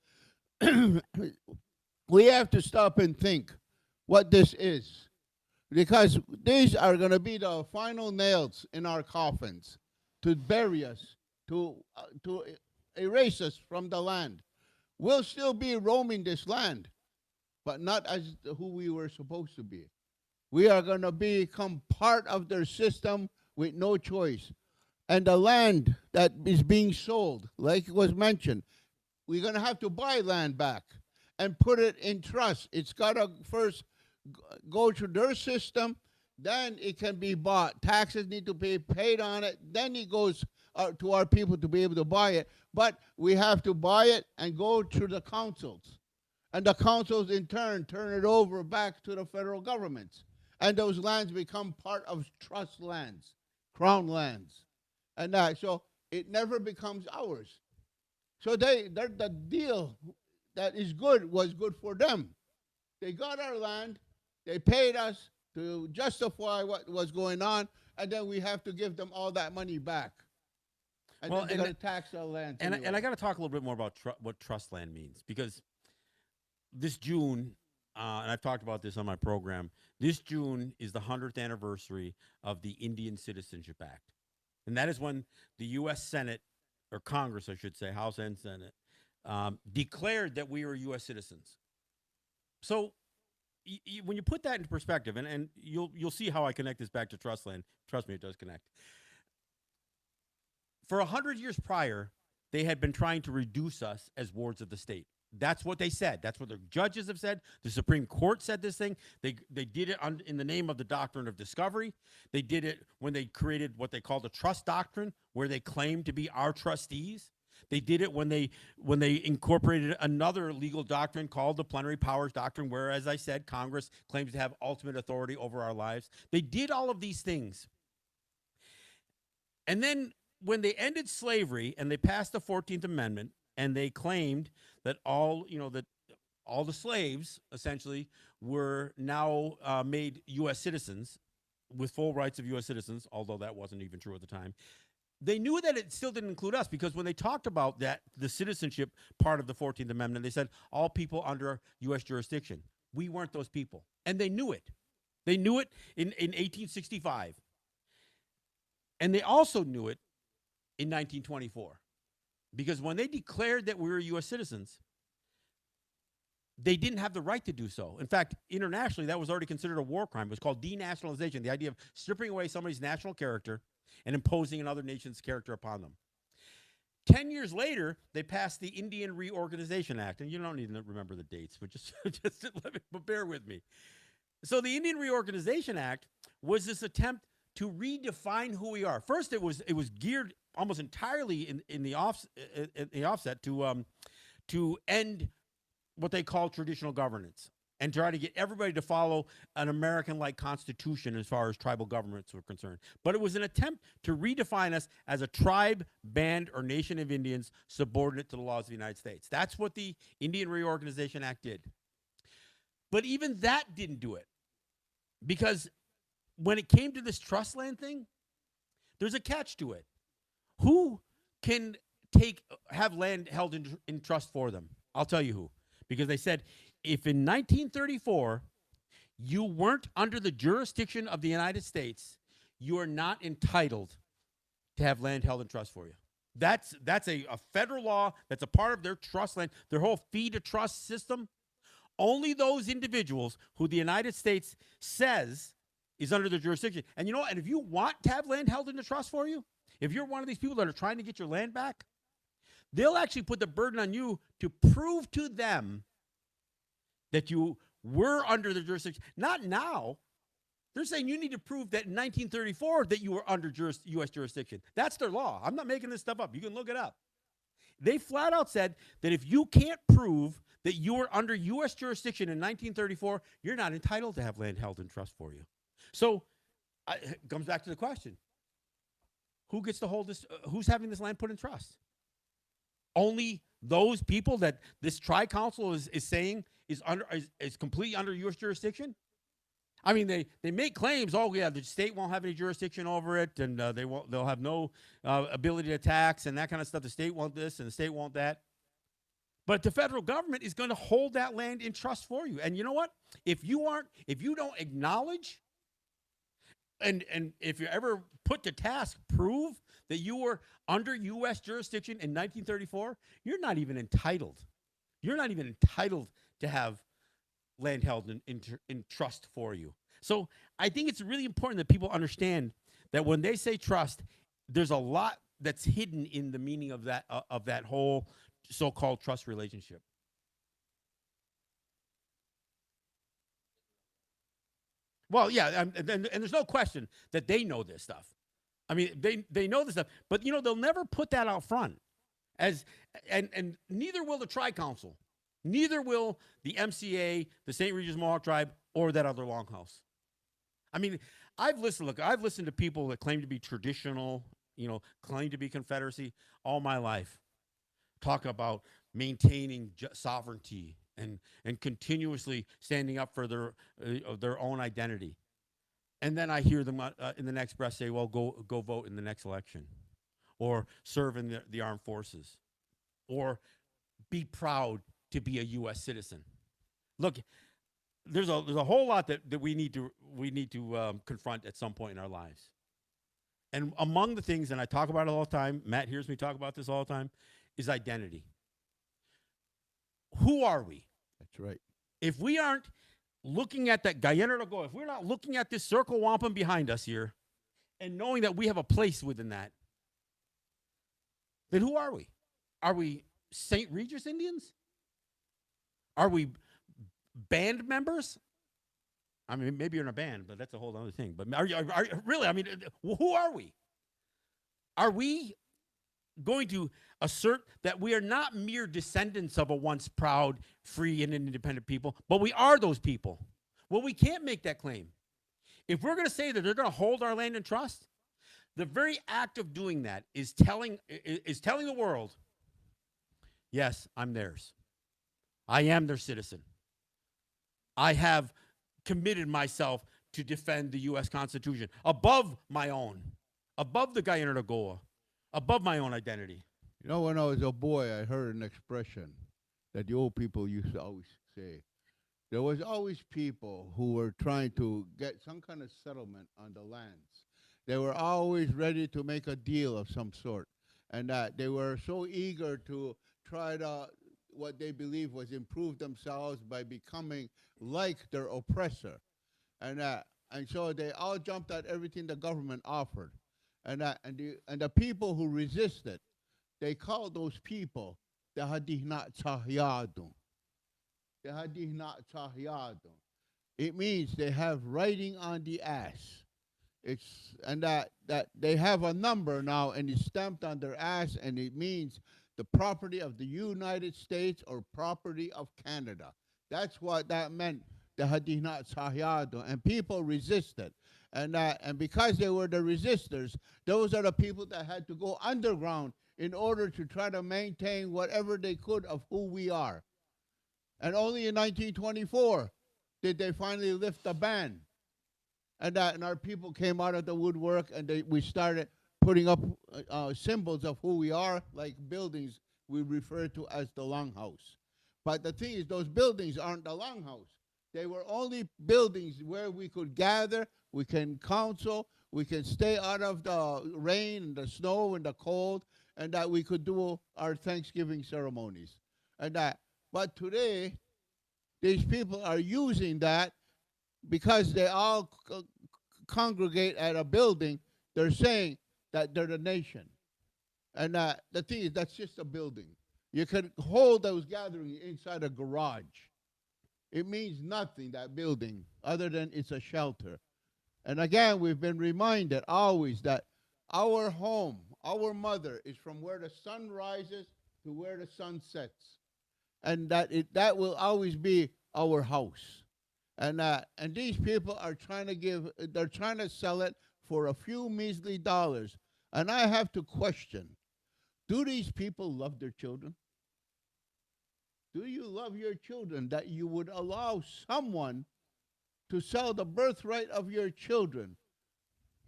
We have to stop and think what this is, because these are going to be the final nails in our coffins to bury us, to erase us from the land. We'll still be roaming this land, but not as who we were supposed to be. We are going to become part of their system with no choice. And the land that is being sold, like it was mentioned, we're going to have to buy land back and put it in trust. It's got to first go through their system, then it can be bought. Taxes need to be paid on it, then it goes to our people to be able to buy it. But we have to buy it and go through the councils. And the councils, in turn it over back to the federal governments. And those lands become part of trust lands, crown lands. And so it never becomes ours. So the deal that is good was good for them. They got our land, they paid us to justify what was going on, and then we have to give them all that money back. And then they're going to tax our land. And I got to talk a little bit more about what trust land means, because this June, and I've talked about this on my program, this June is the 100th anniversary of the Indian Citizenship Act. And that is when the U.S. Senate, or Congress, I should say, House and Senate, declared that we were U.S. citizens. So when you put that into perspective, and you'll see how I connect this back to trust land. Trust me, it does connect. For 100 years prior, they had been trying to reduce us as wards of the state. That's what they said. That's what the judges have said. The Supreme Court said this thing. They did it in the name of the doctrine of discovery. They did it when they created what they called the trust doctrine, where they claimed to be our trustees. They did it when they incorporated another legal doctrine called the plenary powers doctrine, where, as I said, Congress claims to have ultimate authority over our lives. They did all of these things. And then when they ended slavery and they passed the 14th Amendment, and they claimed that all the slaves essentially were now made U.S. citizens with full rights of U.S. citizens, although that wasn't even true at the time. They knew that it still didn't include us, because when they talked about that, the citizenship part of the 14th Amendment, they said all people under U.S. jurisdiction. We weren't those people. And they knew it. They knew it in 1865. And they also knew it in 1924. Because when they declared that we were U.S. citizens, they didn't have the right to do so. In fact, internationally, that was already considered a war crime. It was called denationalization, the idea of stripping away somebody's national character and imposing another nation's character upon them. 10 years later, they passed the Indian Reorganization Act. And you don't need to remember the dates, but just but bear with me. So the Indian Reorganization Act was this attempt to redefine who we are. First, it was geared almost entirely in the offset to end what they call traditional governance and try to get everybody to follow an American-like constitution as far as tribal governments were concerned. But it was an attempt to redefine us as a tribe, band, or nation of Indians subordinate to the laws of the United States. That's what the Indian Reorganization Act did. But even that didn't do it, because when it came to this trust land thing, there's a catch to it. Who can have land held in trust for them? I'll tell you who. Because they said, if in 1934 you weren't under the jurisdiction of the United States, you are not entitled to have land held in trust for you. That's a federal law. That's a part of their trust land, their whole fee to trust system. Only those individuals who the United States says is under their jurisdiction. And you know what? And if you want to have land held in the trust for you, if you're one of these people that are trying to get your land back, they'll actually put the burden on you to prove to them that you were under the jurisdiction. Not now. They're saying you need to prove that in 1934 that you were under U.S. jurisdiction. That's their law. I'm not making this stuff up. You can look it up. They flat out said that if you can't prove that you were under U.S. jurisdiction in 1934, you're not entitled to have land held in trust for you. So it comes back to the question. Who gets to hold this? Who's having this land put in trust? Only those people that this tri-council is saying is completely under U.S. jurisdiction? I mean, they make claims. Oh, yeah, the state won't have any jurisdiction over it, and they'll have no ability to tax and that kind of stuff. The state won't this and the state won't that. But the federal government is going to hold that land in trust for you. And you know what? If you don't acknowledge, and if you're ever put to task, prove that you were under U.S. jurisdiction in 1934, you're not even entitled. You're not even entitled to have land held in trust for you. So I think it's really important that people understand that when they say trust, there's a lot that's hidden in the meaning of that whole so-called trust relationship. Well, yeah, and there's no question that they know this stuff. I mean, they know this stuff, but they'll never put that out front. And neither will the Tri-Council, neither will the MCA, the St. Regis Mohawk Tribe, or that other longhouse. I mean, I've listened to people that claim to be traditional, claim to be Confederacy all my life, talk about maintaining sovereignty and continuously standing up for their own identity. And then I hear them in the next breath say, well, go vote in the next election, or serve in the armed forces, or be proud to be a U.S. citizen. Look, there's a whole lot that we need to confront at some point in our lives. And among the things, and I talk about it all the time, Matt hears me talk about this all the time, is identity. Who are we? That's right. If we aren't looking at that Guyana to go, if we're not looking at this circle wampum behind us here and knowing that we have a place within that, then who are we? Are we St. Regis Indians? Are we band members? I mean, maybe you're in a band, but that's a whole other thing. But are really, I mean, who are we? Are we going to assert that we are not mere descendants of a once proud, free, and independent people, but we are those people? Well, we can't make that claim. If we're going to say that they're going to hold our land in trust, the very act of doing that is telling the world, yes, I'm theirs. I am their citizen. I have committed myself to defend the U.S. Constitution above my own, above the Guyana de Goa, above my own identity. When I was a boy, I heard an expression that the old people used to always say. There was always people who were trying to get some kind of settlement on the lands. They were always ready to make a deal of some sort, and that they were so eager to try to what they believe was improve themselves by becoming like their oppressor. And so they all jumped at everything the government offered. And the people who resisted, they called those people the Hadinat Sahyadu. The Hadinat Sahyadu. It means they have writing on the ass. That they have a number now, and it's stamped on their ass, and it means the property of the United States or property of Canada. That's what that meant, the Hadinat Sahyadu, and people resisted. And because they were the resistors, those are the people that had to go underground in order to try to maintain whatever they could of who we are. And only in 1924 did they finally lift the ban. And our people came out of the woodwork, and we started putting up symbols of who we are, like buildings we refer to as the longhouse. But the thing is, those buildings aren't the longhouse. They were only buildings where we could gather, we can counsel, we can stay out of the rain and the snow and the cold, and that we could do our Thanksgiving ceremonies. But today, these people are using that because they all congregate at a building. They're saying that they're the nation. And the thing is, that's just a building. You can hold those gatherings inside a garage. It means nothing, that building, other than it's a shelter. And again, we've been reminded always that our home, our mother, is from where the sun rises to where the sun sets. And that will always be our house. And these people are they're trying to sell it for a few measly dollars. And I have to question, do these people love their children? Do you love your children that you would allow someone to sell the birthright of your children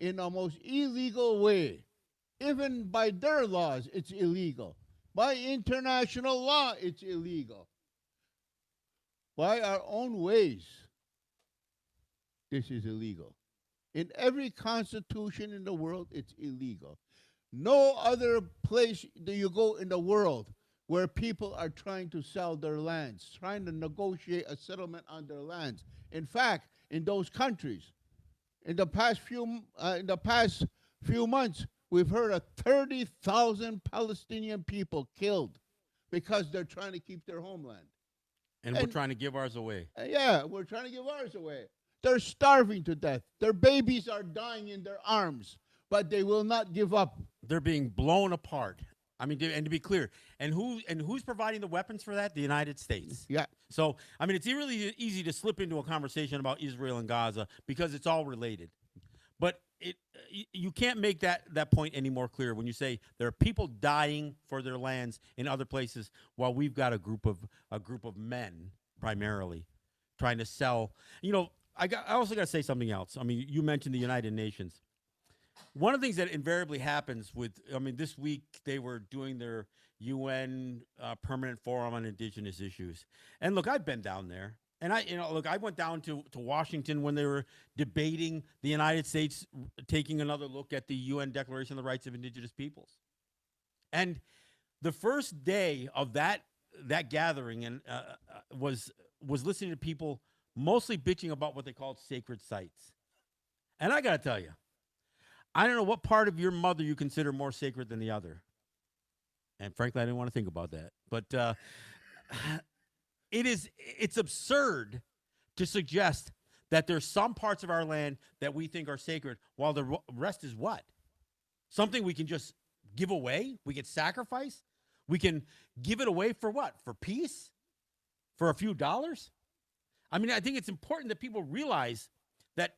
in a most illegal way? Even by their laws, it's illegal. By international law, it's illegal. By our own ways, this is illegal. In every constitution in the world, it's illegal. No other place do you go in the world where people are trying to sell their lands, trying to negotiate a settlement on their lands. In fact, in those countries, in the past few months, we've heard of 30,000 Palestinian people killed because they're trying to keep their homeland. And we're trying to give ours away. Yeah, we're trying to give ours away. They're starving to death. Their babies are dying in their arms, but they will not give up. They're being blown apart. I mean, and to be clear, and who's providing the weapons for that? The United States. Yeah. So, I mean, it's really easy to slip into a conversation about Israel and Gaza because it's all related. But you can't make that point any more clear when you say there are people dying for their lands in other places while we've got a group of men primarily trying to sell. You know, I also got to say something else. I mean, you mentioned the United Nations. One of the things that invariably happens this week they were doing their UN Permanent Forum on Indigenous Issues. And look, I've been down there. And I went down to Washington when they were debating the United States taking another look at the UN Declaration of the Rights of Indigenous Peoples. And the first day of that gathering was listening to people mostly bitching about what they called sacred sites. And I got to tell you, I don't know what part of your mother you consider more sacred than the other. And frankly, I didn't want to think about that. But it's absurd to suggest that there's some parts of our land that we think are sacred while the rest is what? Something we can just give away? We can sacrifice? We can give it away for what? For peace? For a few dollars? I mean, I think it's important that people realize that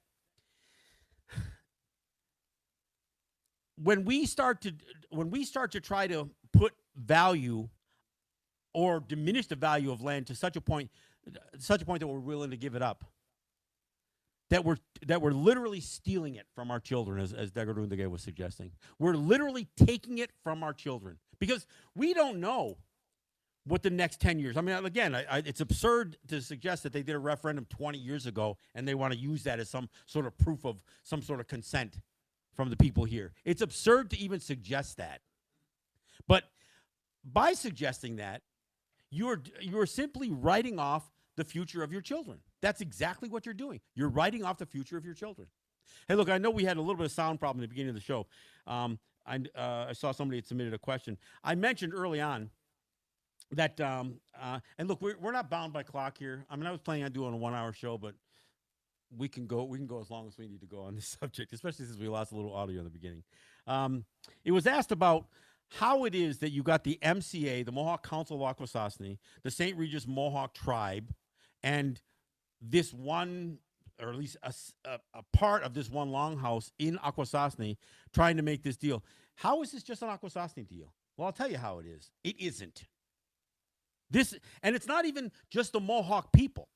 when we start to try to put value or diminish the value of land to such a point that we're willing to give it up, that we're literally stealing it from our children, as Tekarontake was suggesting. We're literally taking it from our children because we don't know what the next 10 years. I mean, again, it's absurd to suggest that they did a referendum 20 years ago and they want to use that as some sort of proof of some sort of consent from the people here. It's absurd to even suggest that. But by suggesting that, you're simply writing off the future of your children. That's exactly what you're doing. You're writing off the future of your children. Hey, look, I know we had a little bit of sound problem at the beginning of the show. I saw somebody had submitted a question. I mentioned early on that, and look, we're not bound by clock here. I mean, I was planning on doing a 1-hour show, but we can go as long as we need to go on this subject, especially since we lost a little audio in the beginning. It was asked about how it is that you got the MCA, the Mohawk Council of Akwesasne, the St. Regis Mohawk tribe, and this one, or at least a part of this one longhouse in Akwesasne trying to make this deal. How is this just an Akwesasne deal? Well, I'll tell you how it is. It isn't. And it's not even just the Mohawk people.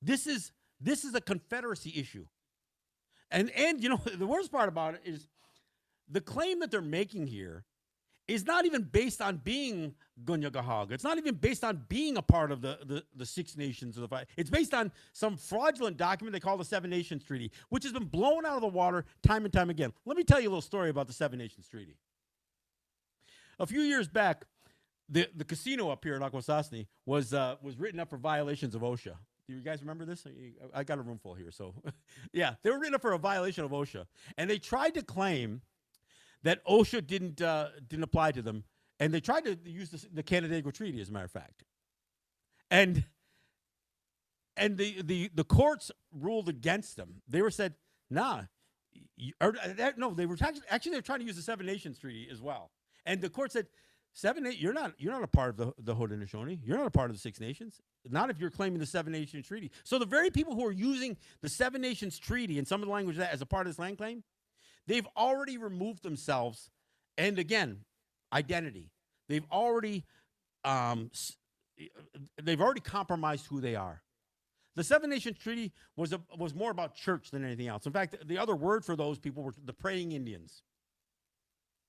This is a Confederacy issue. And you know, the worst part about it is the claim that they're making here is not even based on being Gunyagahaga. It's not even based on being a part of the Six Nations. It's based on some fraudulent document they call the Seven Nations Treaty, which has been blown out of the water time and time again. Let me tell you a little story about the Seven Nations Treaty. A few years back, the casino up here in Akwesasne was written up for violations of OSHA. Do you guys remember this? I got a room full here, so yeah, they were written up for a violation of OSHA, and they tried to claim that OSHA didn't apply to them, and they tried to use the Canandaigua Treaty, as a matter of fact, and the courts ruled against them. They were said, nah, no, they were actually they were trying to use the Seven Nations Treaty as well, and the court said, you're not a part of the Haudenosaunee. You're not a part of the Six Nations. Not if you're claiming the Seven Nations Treaty. So the very people who are using the Seven Nations Treaty and some of the language of that as a part of this land claim, they've already removed themselves. And again, identity. They've already compromised who they are. The Seven Nations Treaty was more about church than anything else. In fact, the other word for those people were the praying Indians.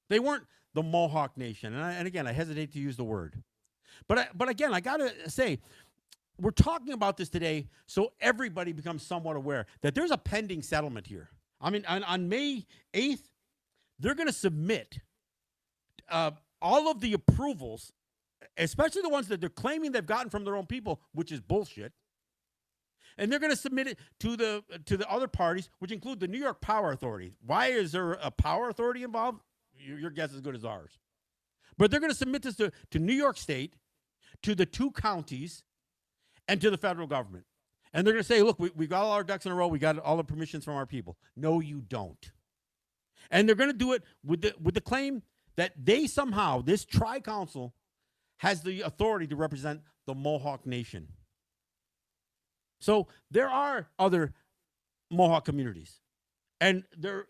They weren't the Mohawk Nation. And again, I hesitate to use the word. But again, I got to say, we're talking about this today so everybody becomes somewhat aware that there's a pending settlement here. I mean, on May 8th, they're going to submit all of the approvals, especially the ones that they're claiming they've gotten from their own people, which is bullshit. And they're going to submit it to the other parties, which include the New York Power Authority. Why is there a power authority involved? Your guess is as good as ours. But they're going to submit this to New York State, to the 2 counties, and to the federal government. And they're going to say, look, we got all our ducks in a row. We got all the permissions from our people. No, you don't. And they're going to do it with the claim that they somehow, this tri-council, has the authority to represent the Mohawk Nation. So there are other Mohawk communities. And they're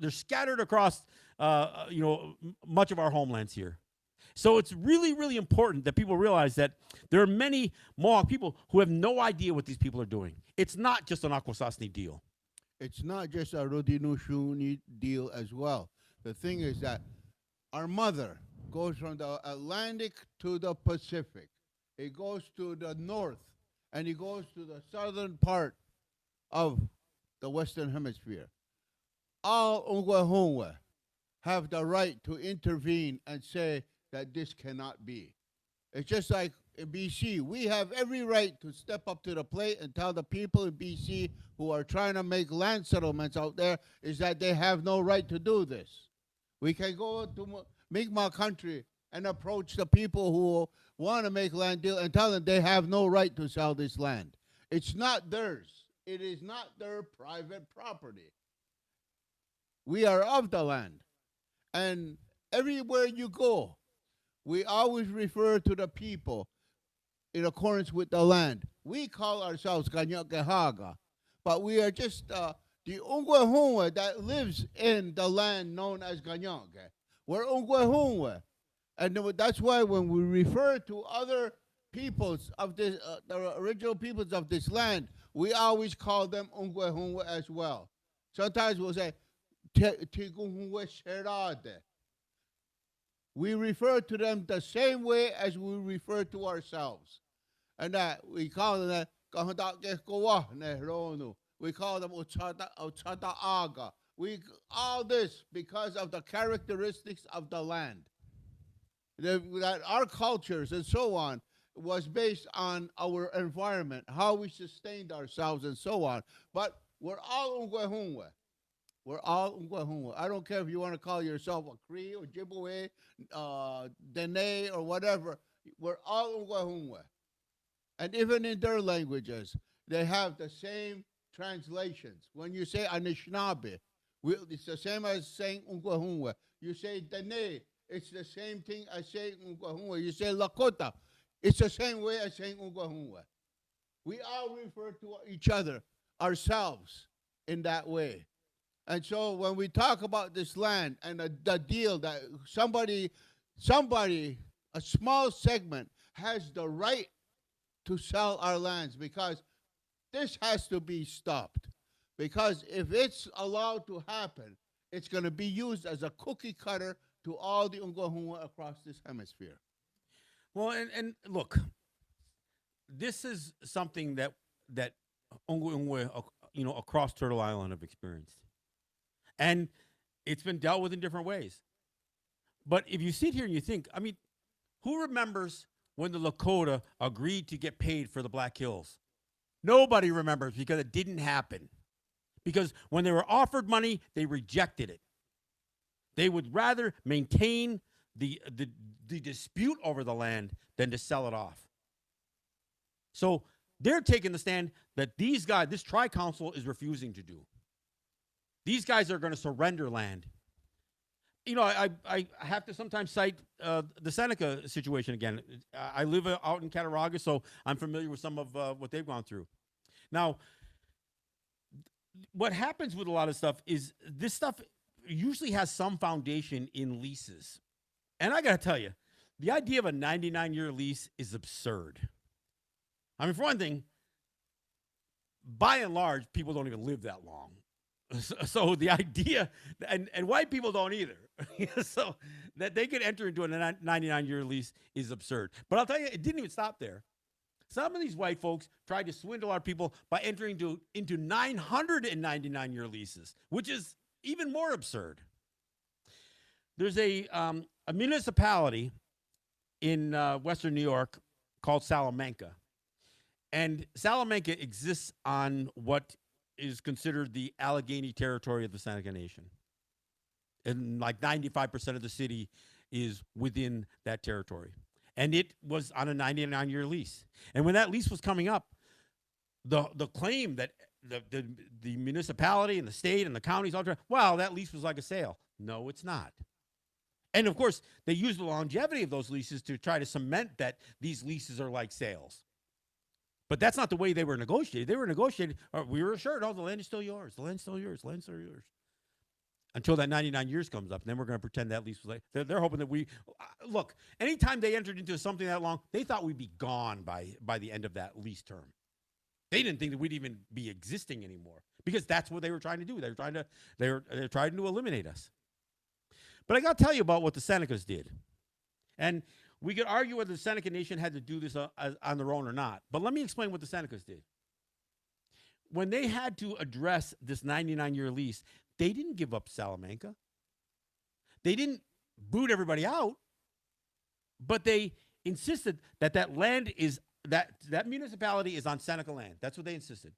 scattered across, much of our homelands here. So it's really, really important that people realize that there are many Mohawk people who have no idea what these people are doing. It's not just an Akwesasne deal. It's not just a Haudenosaunee deal as well. The thing is that our mother goes from the Atlantic to the Pacific. It goes to the north, and it goes to the southern part of the Western Hemisphere. All Ongwehongwe have the right to intervene and say that this cannot be. It's just like in BC. We have every right to step up to the plate and tell the people in BC who are trying to make land settlements out there is that they have no right to do this. We can go to Mi'kmaq country and approach the people who want to make land deal and tell them they have no right to sell this land. It's not theirs. It is not their private property. We are of the land. And everywhere you go, we always refer to the people in accordance with the land. We call ourselves Ganyakehaga, but we are just the Ongwehongwe that lives in the land known as Ganyake. We're Ongwehongwe. And that's why when we refer to other peoples of this, the original peoples of this land, we always call them Ongwehongwe as well. Sometimes we'll say, Tigungwe Sherade. We refer to them the same way as we refer to ourselves. And that we call them we call them Ochata Aga. All this because of the characteristics of the land. that our cultures and so on was based on our environment, how we sustained ourselves and so on. But we're all Ungwehunwe. We're all Ungwehunwe. I don't care if you want to call yourself a Cree or Ojibwe, Dene or whatever. We're all Ungwehunwe. And even in their languages, they have the same translations. When you say Anishinaabe, it's the same as saying Ungwehunwe. You say Dene, it's the same thing as saying Ungwehunwe. You say Lakota, it's the same way as saying Ungwehunwe. We all refer to each other, ourselves, in that way. And so when we talk about this land and the deal that somebody, a small segment, has the right to sell our lands, because this has to be stopped. Because if it's allowed to happen, it's going to be used as a cookie cutter to all the Ungwehunwe across this hemisphere. Well, and look, this is something that Ungwehunwe, across Turtle Island have experienced. And it's been dealt with in different ways. But if you sit here and you think, I mean, who remembers when the Lakota agreed to get paid for the Black Hills? Nobody remembers, because it didn't happen. Because when they were offered money, they rejected it. They would rather maintain the dispute over the land than to sell it off. So they're taking the stand that these guys, this tri-council, is refusing to do. These guys are going to surrender land. I have to sometimes cite the Seneca situation again. I live out in Cattaraugus, so I'm familiar with some of what they've gone through. Now, what happens with a lot of stuff is this stuff usually has some foundation in leases. And I got to tell you, the idea of a 99-year lease is absurd. I mean, for one thing, by and large, people don't even live that long. So the idea, and white people don't either, so that they could enter into a 99-year lease is absurd. But I'll tell you, it didn't even stop there. Some of these white folks tried to swindle our people by entering into 999-year leases, which is even more absurd. There's a municipality in Western New York called Salamanca. And Salamanca exists on what is considered the Allegheny territory of the Seneca Nation. And like 95% of the city is within that territory. And it was on a 99-year lease. And when that lease was coming up, the claim that the municipality and the state and the counties all trying, well, that lease was like a sale. No, it's not. And of course, they use the longevity of those leases to try to cement that these leases are like sales. But that's not the way they were negotiated. They were negotiated, we were assured, the land is still yours. The land's still yours. The land's still yours. Until that 99 years comes up, and then we're going to pretend that lease was like, they're hoping that look, anytime they entered into something that long, they thought we'd be gone by the end of that lease term. They didn't think that we'd even be existing anymore, because that's what they were trying to do. They were trying to eliminate us. But I got to tell you about what the Senecas did. And we could argue whether the Seneca Nation had to do this on their own or not. But let me explain what the Senecas did. When they had to address this 99-year lease, they didn't give up Salamanca. They didn't boot everybody out, but they insisted that land is that municipality is on Seneca land. That's what they insisted.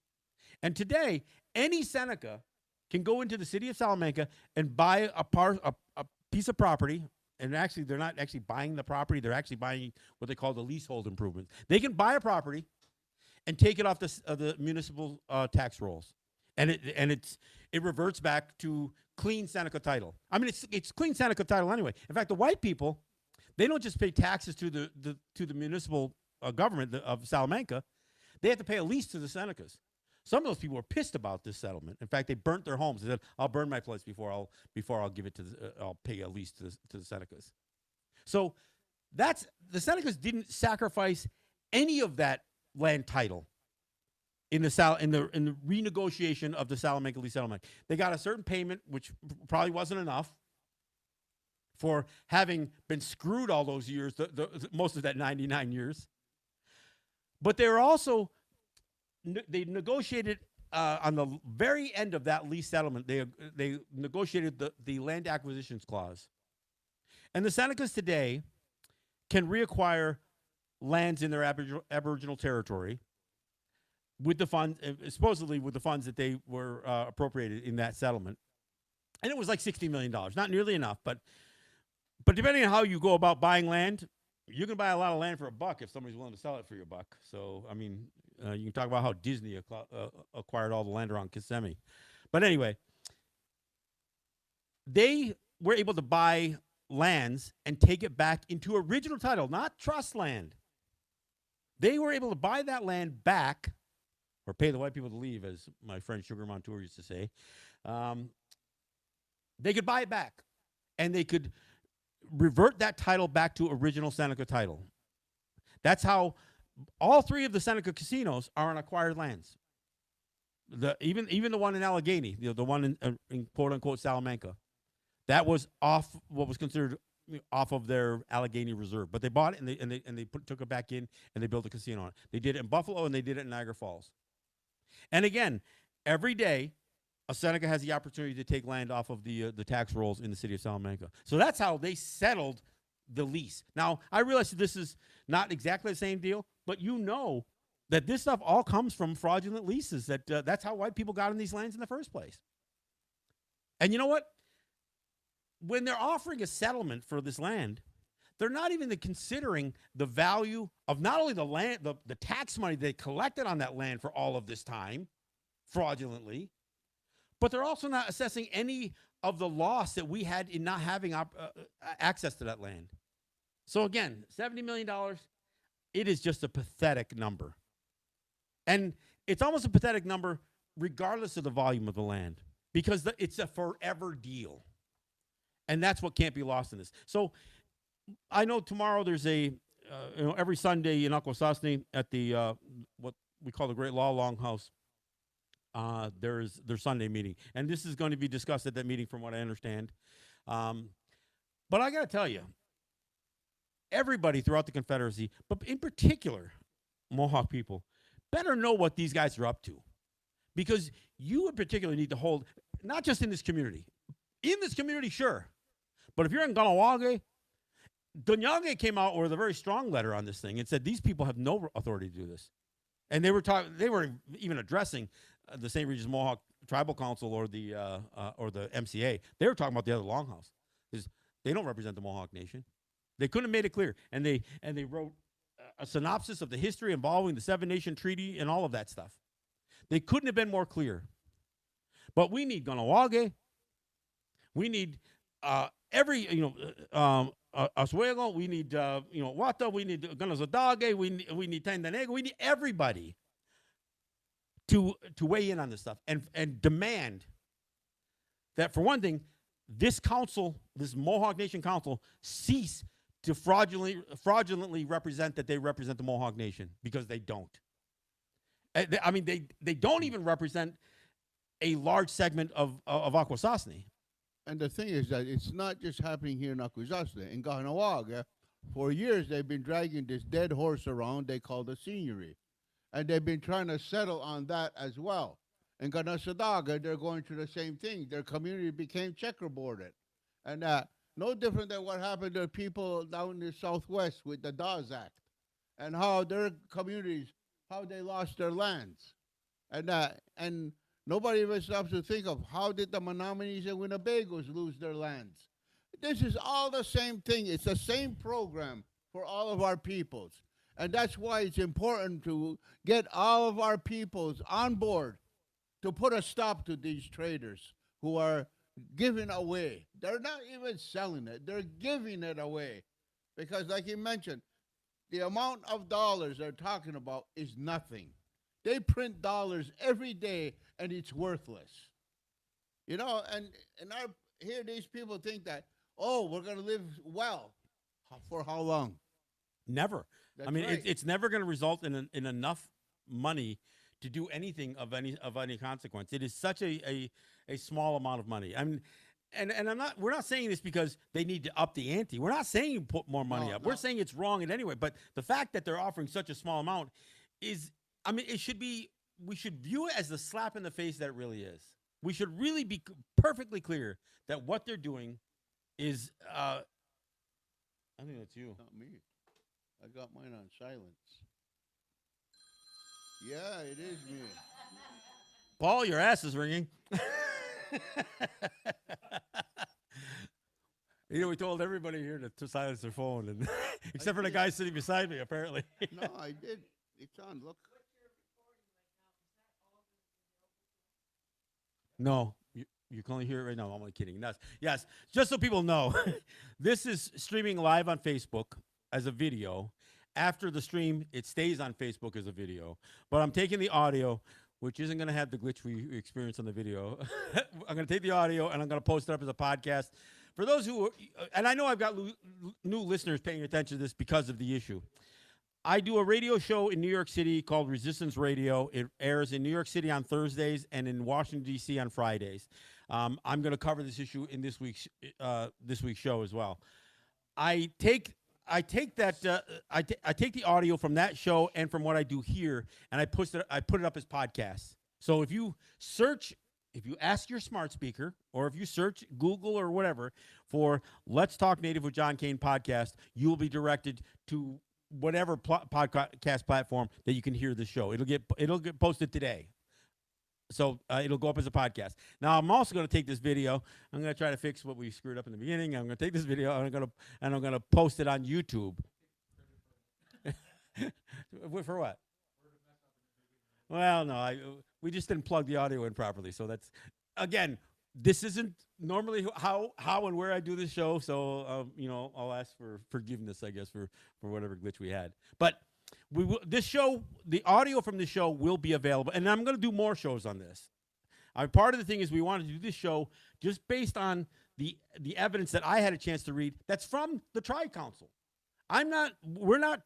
And today, any Seneca can go into the city of Salamanca and buy a piece of property. And actually, they're not actually buying the property. They're actually buying what they call the leasehold improvements. They can buy a property and take it off the municipal tax rolls. And it reverts back to clean Seneca title. I mean, it's clean Seneca title anyway. In fact, the white people, they don't just pay taxes to the municipal government of Salamanca. They have to pay a lease to the Senecas. Some of those people were pissed about this settlement. In fact, they burnt their homes. They said, "I'll burn my place before I'll give it to I'll pay a lease to the Senecas." So the Senecas didn't sacrifice any of that land title in the renegotiation of the Salamanca lease settlement. They got a certain payment, which probably wasn't enough for having been screwed all those years, most of that 99 years. But they were also they negotiated on the very end of that lease settlement. They negotiated the land acquisitions clause, and the Senecas today can reacquire lands in their Aboriginal territory with the funds, supposedly with the funds that they were appropriated in that settlement. And it was like $60 million. Not nearly enough, but depending on how you go about buying land, you can buy a lot of land for $1 if somebody's willing to sell it for you $1. So, I mean, you can talk about how Disney acquired all the land around Kissimmee. But anyway, they were able to buy lands and take it back into original title, not trust land. They were able to buy that land back, or pay the white people to leave, as my friend Sugar Montour used to say. They could buy it back, and they could revert that title back to original Seneca title. That's how all 3 of the Seneca casinos are on acquired lands. Even the one in Allegheny, the one in quote unquote Salamanca, that was off what was considered off of their Allegheny reserve. But they bought it and they took it back in and they built a casino on it. They did it in Buffalo and they did it in Niagara Falls. And again, every day, a Seneca has the opportunity to take land off of the tax rolls in the city of Salamanca. So that's how they settled the lease. Now, I realize that this is not exactly the same deal, but you know that this stuff all comes from fraudulent leases. That's how white people got in these lands in the first place. And you know what? When they're offering a settlement for this land, they're not even considering the value of not only the land, the tax money they collected on that land for all of this time, fraudulently, but they're also not assessing any of the loss that we had in not having access to that land. So again, $70 million, it is just a pathetic number. And it's almost a pathetic number regardless of the volume of the land, because it's a forever deal. And that's what can't be lost in this. So I know tomorrow there's every Sunday in Akwesasne at the what we call the Great Law Longhouse, there's their Sunday meeting. And this is going to be discussed at that meeting from what I understand. But I got to tell you, everybody throughout the Confederacy, but in particular, Mohawk people, better know what these guys are up to. Because you in particular need to hold, not just in this community. In this community, sure. But if you're in Ganawage, Dunyage came out with a very strong letter on this thing and said these people have no authority to do this. And they were even addressing the St. Regis Mohawk Tribal Council or the MCA. They were talking about the other longhouse. They don't represent the Mohawk Nation. They couldn't have made it clear. And they wrote a synopsis of the history involving the Seven Nation Treaty and all of that stuff. They couldn't have been more clear. But we need Ganawage. We need Oswego. We need Wata. We need Ganazadage. We need Tandanega. We need everybody to weigh in on this stuff and demand that, for one thing, this council, this Mohawk Nation Council, cease to fraudulently represent that they represent the Mohawk Nation, because they don't. I mean, they don't even represent a large segment of Akwesasne. And the thing is that it's not just happening here in Akwesasne. In Ganawage, for years they've been dragging this dead horse around they call the seigneury. And they've been trying to settle on that as well. In Ganasadaga, they're going through the same thing. Their community became checkerboarded. And no different than what happened to people down in the Southwest with the Dawes Act. And how their communities, how they lost their lands. And nobody even stops to think of how did the Menominees and Winnebagos lose their lands. This is all the same thing. It's the same program for all of our peoples. And that's why it's important to get all of our peoples on board to put a stop to these traders who are giving away. They're not even selling it. They're giving it away. Because like you mentioned, the amount of dollars they're talking about is nothing. They print dollars every day, and it's worthless. You know, and here these people think that, oh, we're going to live well. For how long? Never. That's I mean, right. it's never going to result in enough money to do anything of any consequence. It is such a small amount of money. I mean, and we're not saying this because they need to up the ante. We're not saying put more money up. No. We're saying it's wrong in any way. But the fact that they're offering such a small amount is, I mean, we should view it as the slap in the face that it really is. We should really be perfectly clear that what they're doing is, I think that's you. Not me. I got mine on silence. Yeah, it is me. Paul, your ass is ringing. We told everybody here to silence their phone, and except for the guy sitting beside me, apparently. No, I did. It's on. Look. No, you can only hear it right now. I'm only kidding. Yes, just so people know, this is streaming live on Facebook as a video. After the stream, it stays on Facebook as a video. But I'm taking the audio, which isn't going to have the glitch we experienced on the video. I'm going to take the audio and I'm going to post it up as a podcast. For those who, and I know I've got new listeners paying attention to this because of the issue. I do a radio show in New York City called Resistance Radio. It airs in New York City on Thursdays and in Washington, D.C. on Fridays. I'm going to cover this issue in this week's show as well. I take the audio from that show and from what I do here, and I put it up as podcasts. So if you ask your smart speaker, or if you search Google or whatever for "Let's Talk Native with John Kane" podcast, you will be directed to whatever podcast platform that you can hear the show. It'll get posted today. So it'll go up as a podcast. Now I'm also going to take this video. I'm going to try to fix what we screwed up in the beginning. I'm going to take this video and I'm going to post it on YouTube. For what? Well, no, we just didn't plug the audio in properly. So that's, again, this isn't normally how and where I do this show. So I'll ask for forgiveness, I guess, for whatever glitch we had. But the audio from this show will be available, and I'm going to do more shows on this. Part of the thing is we wanted to do this show just based on the evidence that I had a chance to read that's from the Tri-Council. We're not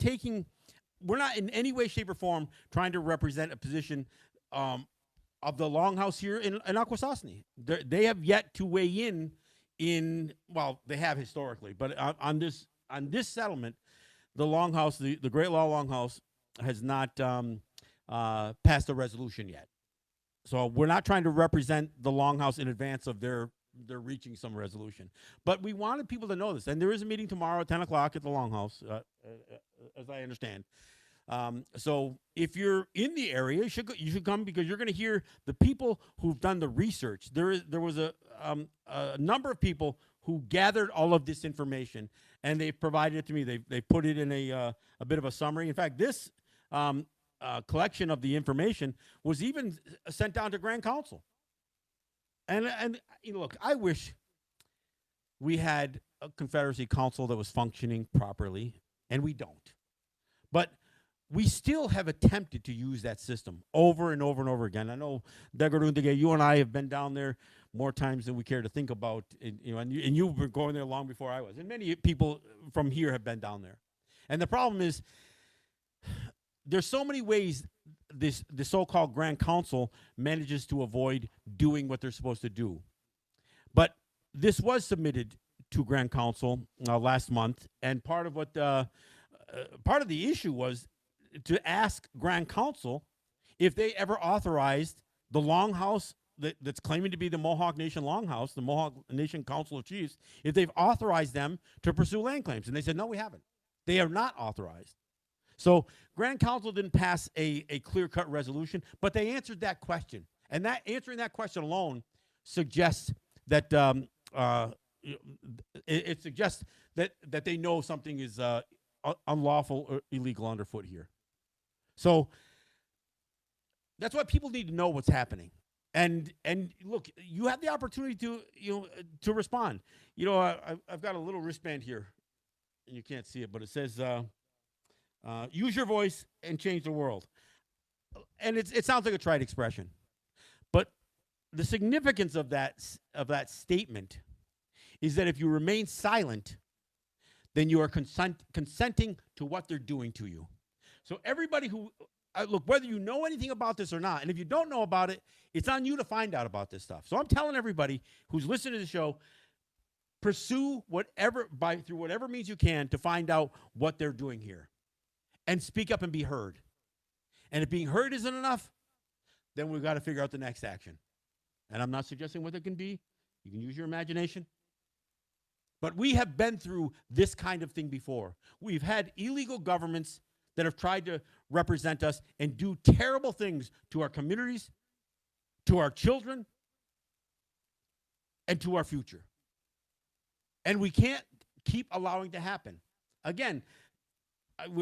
in any way, shape, or form trying to represent a position of the Longhouse here in Akwesasne. They have yet to weigh in, well, they have historically, but on this settlement, the Longhouse, the Great Law Longhouse, has not passed a resolution yet. So we're not trying to represent the Longhouse in advance of their reaching some resolution. But we wanted people to know this. And there is a meeting tomorrow at 10 o'clock at the Longhouse, as I understand. So if you're in the area, you should come, because you're going to hear the people who've done the research. There was a number of people who gathered all of this information, and they provided it to me. They put it in a bit of a summary. In fact, this collection of the information was even sent down to Grand Council. And look, I wish we had a Confederacy Council that was functioning properly, and we don't. But we still have attempted to use that system over and over and over again. I know, Tekarontake, you and I have been down there more times than we care to think about, and you've been going there long before I was. And many people from here have been down there. And the problem is, there's so many ways the so-called Grand Council manages to avoid doing what they're supposed to do. But this was submitted to Grand Council last month, and part of the issue was to ask Grand Council if they ever authorized the Longhouse that's claiming to be the Mohawk Nation Longhouse, the Mohawk Nation Council of Chiefs, if they've authorized them to pursue land claims. And they said, no, we haven't. They are not authorized. So Grand Council didn't pass a clear-cut resolution, but they answered that question. And answering that question alone suggests that it suggests that they know something is unlawful or illegal underfoot here. So that's why people need to know what's happening. And look, you have the opportunity to respond. I've got a little wristband here, and you can't see it, but it says, use your voice and change the world. And it sounds like a trite expression. But the significance of that statement is that if you remain silent, then you are consenting to what they're doing to you. So everybody who, look, whether you know anything about this or not, and if you don't know about it, it's on you to find out about this stuff. So I'm telling everybody who's listening to the show, pursue through whatever means you can to find out what they're doing here. And speak up and be heard. And if being heard isn't enough, then we've got to figure out the next action. And I'm not suggesting what it can be. You can use your imagination. But we have been through this kind of thing before. We've had illegal governments that have tried to represent us and do terrible things to our communities, to our children, and to our future. And we can't keep allowing to happen. Again,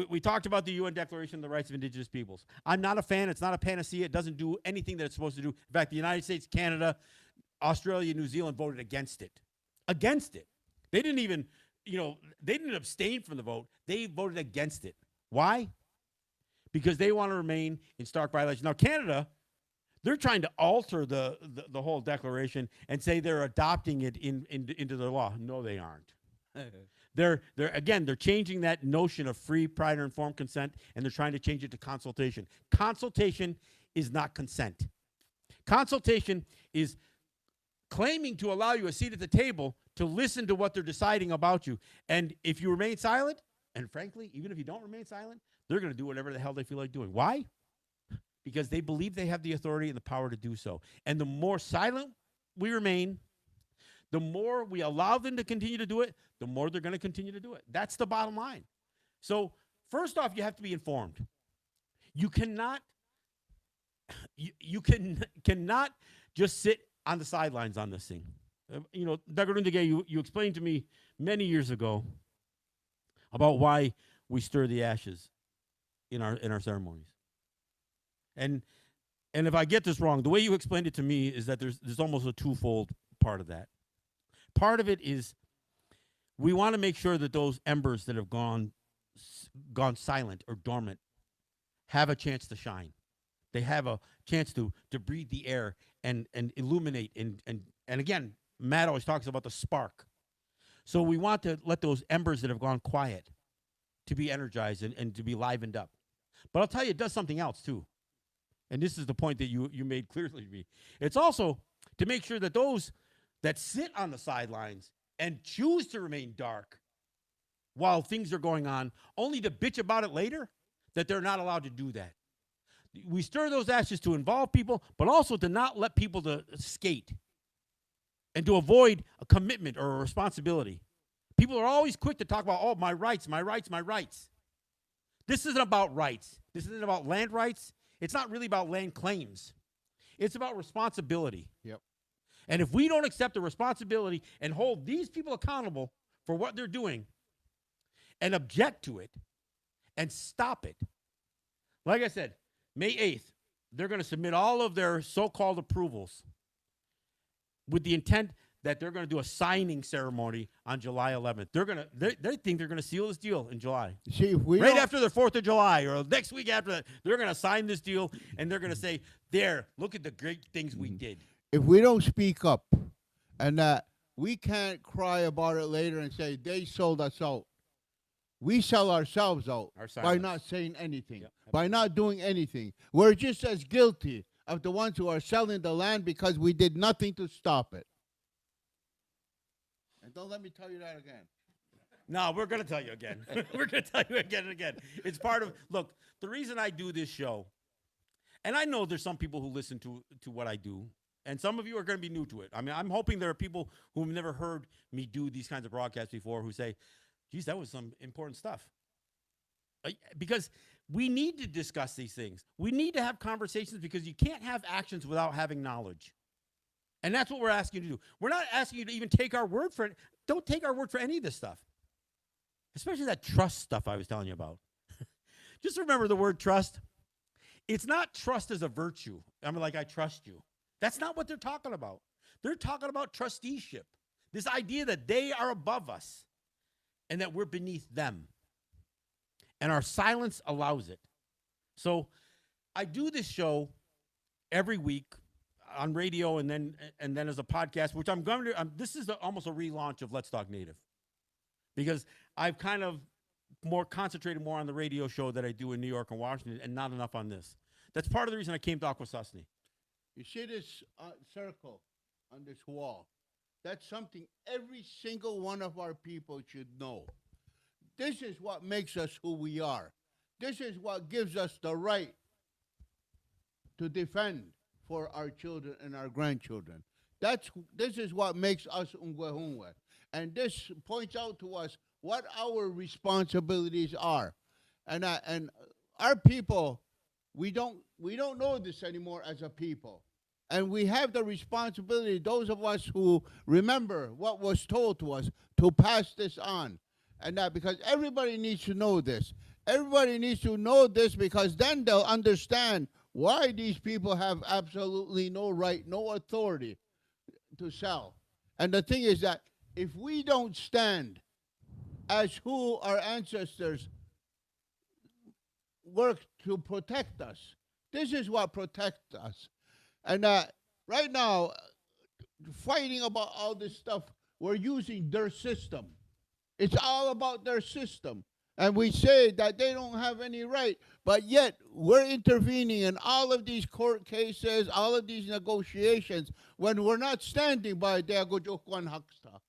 we talked about the UN Declaration of the Rights of Indigenous Peoples. I'm not a fan. It's not a panacea. It doesn't do anything that it's supposed to do. In fact, the United States, Canada, Australia, New Zealand voted against it. Against it. They didn't even, they didn't abstain from the vote. They voted against it. Why? Because they want to remain in stark violation. Now, Canada, they're trying to alter the whole declaration and say they're adopting it into their law. No, they aren't. They're changing that notion of free, prior, and informed consent, and they're trying to change it to consultation. Consultation is not consent. Consultation is claiming to allow you a seat at the table to listen to what they're deciding about you. And if you remain silent, and frankly, even if you don't remain silent, they're going to do whatever the hell they feel like doing. Why? Because they believe they have the authority and the power to do so. And the more silent we remain, the more we allow them to continue to do it, the more they're going to continue to do it. That's the bottom line. So first off, you have to be informed. You cannot cannot just sit on the sidelines on this thing. Tekarontake, you explained to me many years ago about why we stir the ashes in our ceremonies. And if I get this wrong, the way you explained it to me is that there's almost a twofold part of that. Part of it is we want to make sure that those embers that have gone silent or dormant have a chance to shine. They have a chance to breathe the air and illuminate. And again, Matt always talks about the spark. So we want to let those embers that have gone quiet to be energized and to be livened up. But I'll tell you, it does something else too. And this is the point that you made clearly to me. It's also to make sure that those that sit on the sidelines and choose to remain dark while things are going on, only to bitch about it later, that they're not allowed to do that. We stir those ashes to involve people, but also to not let people to skate and to avoid a commitment or a responsibility. People are always quick to talk about, oh, my rights, my rights, my rights. This isn't about rights. This isn't about land rights. It's not really about land claims. It's about responsibility. Yep. And if we don't accept the responsibility and hold these people accountable for what they're doing and object to it and stop it, like I said, May 8th, they're going to submit all of their so-called approvals with the intent that they're going to do a signing ceremony on July 11th. They think they're going to seal this deal in July. See, if we right after the 4th of July or next week after that, they're going to sign this deal and they're going to say, there, look at the great things we did. If we don't speak up and we can't cry about it later and say they sold us out, we sell ourselves out by not saying anything, by not doing anything. We're just as guilty of the ones who are selling the land because we did nothing to stop it. And don't let me tell you that again. No, we're going to tell you again. We're going to tell you again and again. It's part of, look, the reason I do this show, and I know there's some people who listen to what I do, and some of you are going to be new to it. I mean, I'm hoping there are people who have never heard me do these kinds of broadcasts before who say, geez, that was some important stuff. Because we need to discuss these things. We need to have conversations because you can't have actions without having knowledge. And that's what we're asking you to do. We're not asking you to even take our word for it. Don't take our word for any of this stuff. Especially that trust stuff I was telling you about. Just remember the word trust. It's not trust as a virtue. I mean, like, I trust you. That's not what they're talking about. They're talking about trusteeship. This idea that they are above us and that we're beneath them. And our silence allows it. So I do this show every week on radio and then as a podcast, which I'm going to, this is almost a relaunch of Let's Talk Native. Because I've kind of concentrated more on the radio show that I do in New York and Washington and not enough on this. That's part of the reason I came to Akwesasne. You see this circle on this wall? That's something every single one of our people should know. This is what makes us who we are. This is what gives us the right to defend for our children and our grandchildren. This is what makes us Ungwehungwe. And this points out to us what our responsibilities are. And our people, we don't know this anymore as a people. And we have the responsibility, those of us who remember what was told to us, to pass this on. And that because everybody needs to know this. Everybody needs to know this because then they'll understand why these people have absolutely no right, no authority to sell. And the thing is that if we don't stand as who our ancestors worked to protect us, this is what protects us. And right now, fighting about all this stuff, we're using their system. It's all about their system. And we say that they don't have any right, but yet we're intervening in all of these court cases, all of these negotiations, when we're not standing by Deagojokwan Haksta.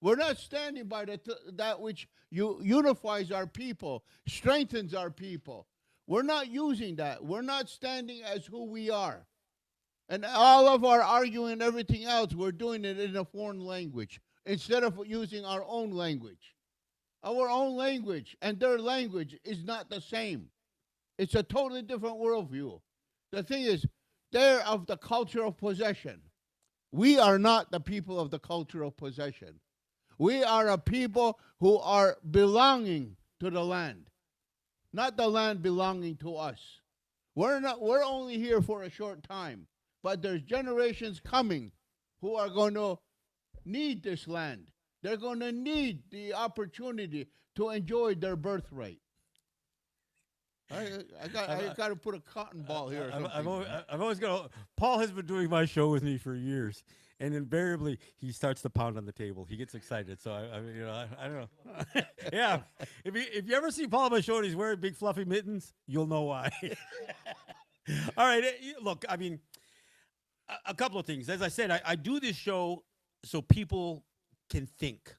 We're not standing by that which unifies our people, strengthens our people. We're not using that. We're not standing as who we are. And all of our arguing and everything else, we're doing it in a foreign language instead of using our own language. Our own language and their language is not the same. It's a totally different worldview. The thing is, they're of the culture of possession. We are not the people of the culture of possession. We are a people who are belonging to the land, not the land belonging to us. We're only here for a short time, but there's generations coming who are going to need this land. They're going to need the opportunity to enjoy their birthright. I got to put a cotton ball here or something. I've always got. Paul has been doing my show with me for years, and invariably he starts to pound on the table. He gets excited, so I don't know. Yeah, if you ever see Paul on my show and he's wearing big fluffy mittens, you'll know why. All right, look, I mean, a couple of things. As I said, I do this show so people can think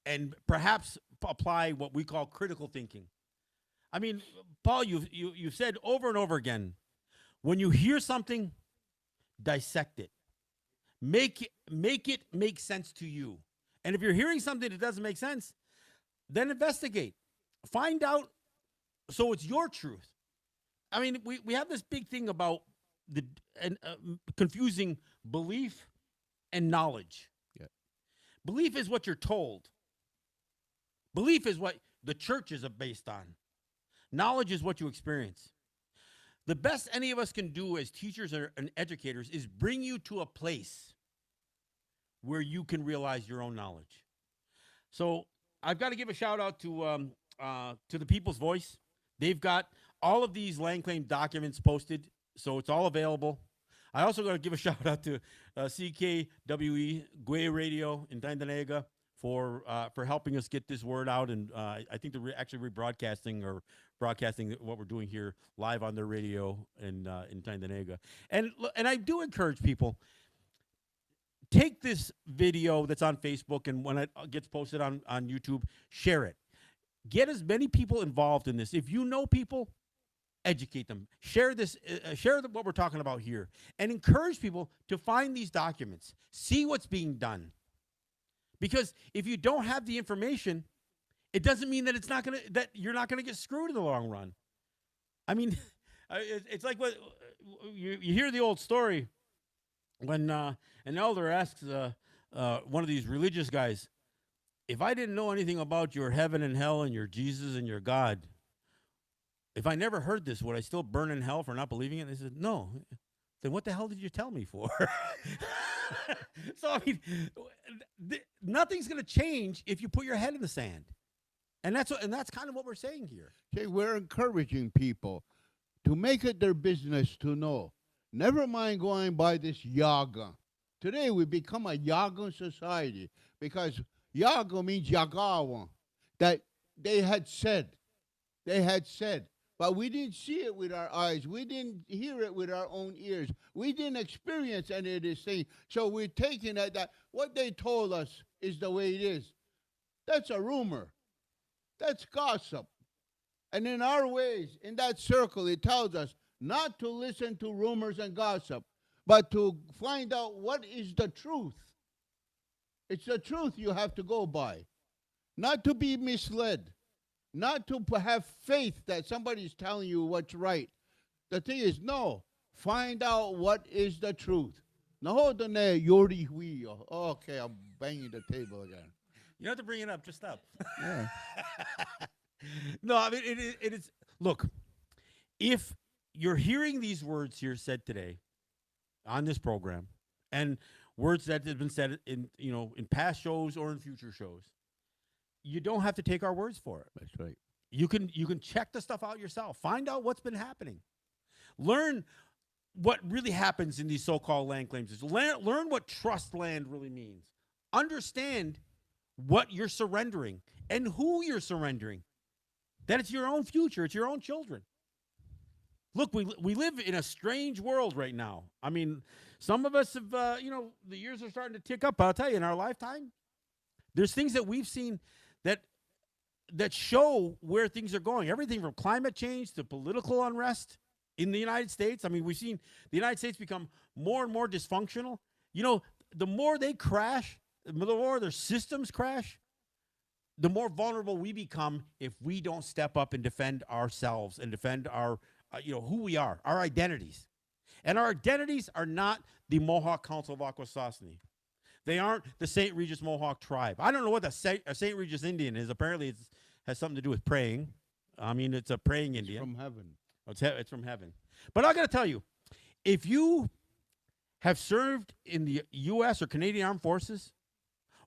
and perhaps apply what we call critical thinking. I mean, Paul, you've said over and over again, when you hear something, dissect it. Make it make sense to you. And if you're hearing something that doesn't make sense, then investigate. Find out so it's your truth. I mean, we have this big thing about confusing belief and knowledge. Yeah. Belief is what you're told. Belief is what the churches are based on. Knowledge is what you experience. The best any of us can do as teachers and educators is bring you to a place where you can realize your own knowledge. So I've got to give a shout out to the People's Voice. They've got all of these land claim documents posted, so it's all available. I also got to give a shout out to CKWE Gwe Radio in Tandanega for helping us get this word out, and I think they're actually rebroadcasting or broadcasting what we're doing here live on their radio in Tandanega. And I do encourage people, take this video that's on Facebook, and when it gets posted on YouTube, share it. Get as many people involved in this. If you know people, educate them. Share this. Share what we're talking about here, and encourage people to find these documents. See what's being done. Because if you don't have the information, it doesn't mean that that you're not gonna get screwed in the long run. I mean, it's like what you hear the old story when an elder asks one of these religious guys, "If I didn't know anything about your heaven and hell and your Jesus and your God, if I never heard this, would I still burn in hell for not believing it?" And they said, "No." Then what the hell did you tell me for? So, I mean, nothing's going to change if you put your head in the sand. And that's kind of what we're saying here. Okay, we're encouraging people to make it their business to know. Never mind going by this yaga. Today we become a yaga society because yaga means yagawa, that they had said. But we didn't see it with our eyes. We didn't hear it with our own ears. We didn't experience any of this thing. So we're taking it that what they told us is the way it is. That's a rumor. That's gossip. And in our ways, in that circle, it tells us not to listen to rumors and gossip, but to find out what is the truth. It's the truth you have to go by, not to be misled, not to have faith that somebody's telling you what's right. The thing is, no, find out what is the truth. No, the ne yori hui. Okay, I'm banging the table again. You don't have to bring it up. Just stop. Yeah. No, I mean, it is. Look, if you're hearing these words here said today on this program, and words that have been said in in past shows or in future shows, you don't have to take our words for it. That's right. You can check the stuff out yourself. Find out what's been happening. Learn what really happens in these so-called land claims. Learn what trust land really means. Understand what you're surrendering and who you're surrendering. That it's your own future. It's your own children. Look, we live in a strange world right now. I mean, some of us have, the years are starting to tick up. But I'll tell you, in our lifetime, there's things that we've seen that show where things are going. Everything from climate change to political unrest in the United States. I mean, we've seen the United States become more and more dysfunctional. The more they crash, the more their systems crash, the more vulnerable we become if we don't step up and defend ourselves and defend our, who we are, our identities. And our identities are not the Mohawk Council of Akwesasne. They aren't the St. Regis Mohawk tribe. I don't know what a St. Regis Indian is. Apparently, it has something to do with praying. I mean, it's a praying Indian. From heaven. It's from heaven. But I got to tell you, if you have served in the U.S. or Canadian Armed Forces,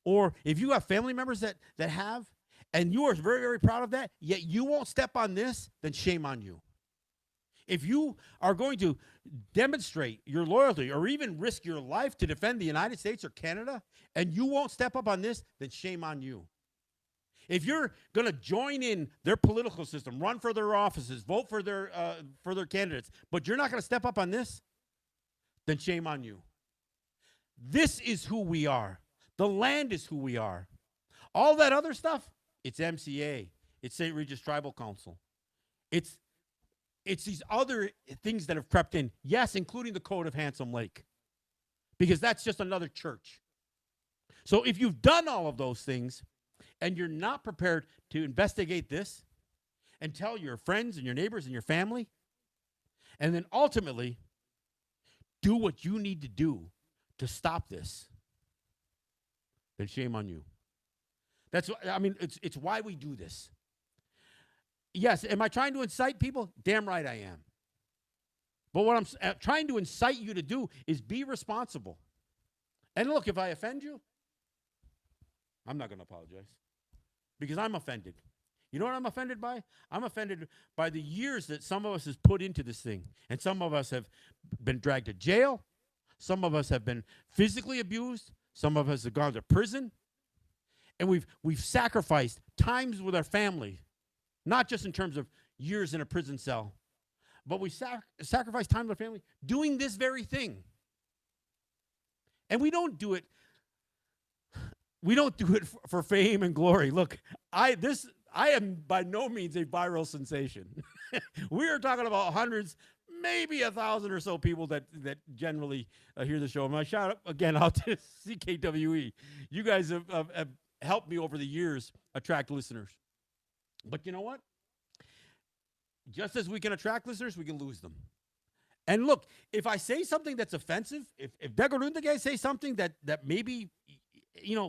or if you have family members that have, and you are very, very proud of that, yet you won't step on this, then shame on you. If you are going to demonstrate your loyalty or even risk your life to defend the United States or Canada, and you won't step up on this, then shame on you. If you're going to join in their political system, run for their offices, vote for their candidates, but you're not going to step up on this, then shame on you. This is who we are. The land is who we are. All that other stuff, it's MCA. It's St. Regis Tribal Council. It's these other things that have crept in. Yes, including the Code of Handsome Lake. Because that's just another church. So if you've done all of those things and you're not prepared to investigate this and tell your friends and your neighbors and your family, and then ultimately do what you need to do to stop this, then shame on you. It's why we do this. Yes, am I trying to incite people? Damn right I am. But what I'm trying to incite you to do is be responsible. And look, if I offend you, I'm not going to apologize because I'm offended. You know what I'm offended by? I'm offended by the years that some of us has put into this thing. And some of us have been dragged to jail. Some of us have been physically abused. Some of us have gone to prison. And we've sacrificed times with our family, not just in terms of years in a prison cell, but we sacrifice time with our family doing this very thing. And we don't do it for fame and glory. Look, I am by no means a viral sensation. We are talking about hundreds, maybe 1,000 or so people that generally hear the show. And I shout again out to CKWE. You guys have helped me over the years attract listeners. But you know what? Just as we can attract listeners, we can lose them. And look, if I say something that's offensive, if Tekarontake say something that maybe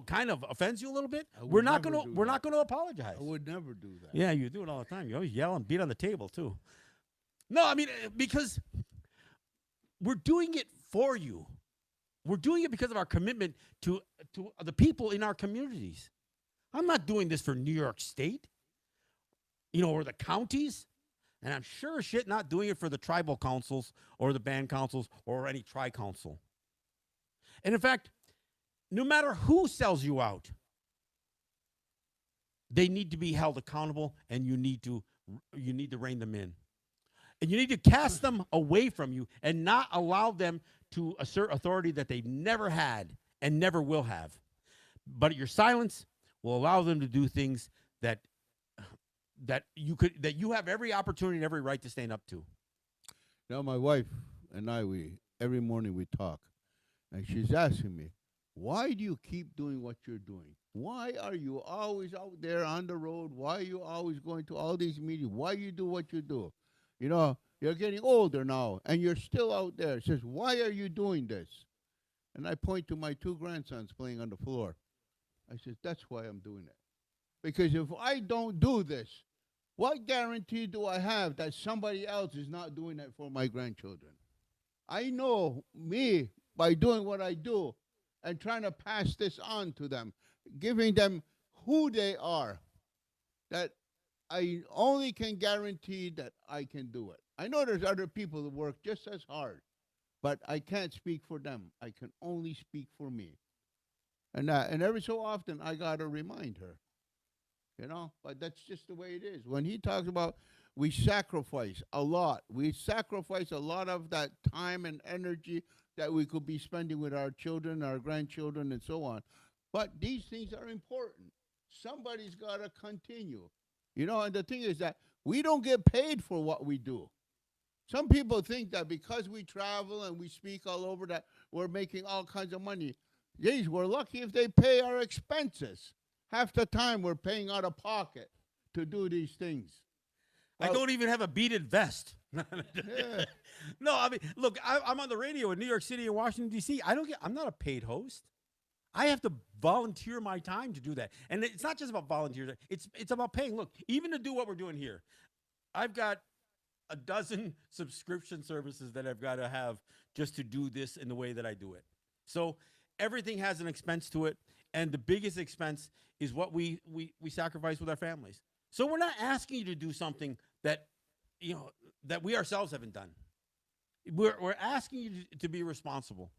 kind of offends you a little bit, we're not gonna apologize. I would never do that. Yeah, you do it all the time. You always yell and beat on the table too. No, I mean, because we're doing it for you. We're doing it because of our commitment to the people in our communities. I'm not doing this for New York State, or the counties. And I'm sure as shit not doing it for the tribal councils or the band councils or any tri-council. And in fact, no matter who sells you out, they need to be held accountable, and you need to rein them in. And you need to cast them away from you and not allow them to assert authority that they never had and never will have. But your silence will allow them to do things that you have every opportunity and every right to stand up to. My wife and I, every morning we talk, and she's asking me, why do you keep doing what you're doing? Why are you always out there on the road? Why are you always going to all these meetings? Why you do what you do? You know, you're getting older now and you're still out there. It says, why are you doing this? And I point to my two grandsons playing on the floor. I said, that's why I'm doing it. Because if I don't do this, what guarantee do I have that somebody else is not doing it for my grandchildren? I know me by doing what I do and trying to pass this on to them, giving them who they are, that I only can guarantee that I can do it. I know there's other people that work just as hard, but I can't speak for them. I can only speak for me. And every so often, I got to remind her, you know, but that's just the way it is. When he talks about we sacrifice a lot, we sacrifice a lot of that time and energy that we could be spending with our children, our grandchildren, and so on. But these things are important. Somebody's got to continue. You know, and the thing is that we don't get paid for what we do. Some people think that because we travel and we speak all over that we're making all kinds of money. Geez, we're lucky if they pay our expenses. Half the time we're paying out of pocket to do these things. I don't even have a beaded vest. Yeah. No, I mean, look, I'm on the radio in New York City and Washington, D.C. I'm not a paid host. I have to volunteer my time to do that. And it's not just about volunteers. It's about paying. Look, even to do what we're doing here, I've got a dozen subscription services that I've got to have just to do this in the way that I do it. So everything has an expense to it. And the biggest expense is what we sacrifice with our families. So we're not asking you to do something that, you know, that we ourselves haven't done. We're asking you to be responsible.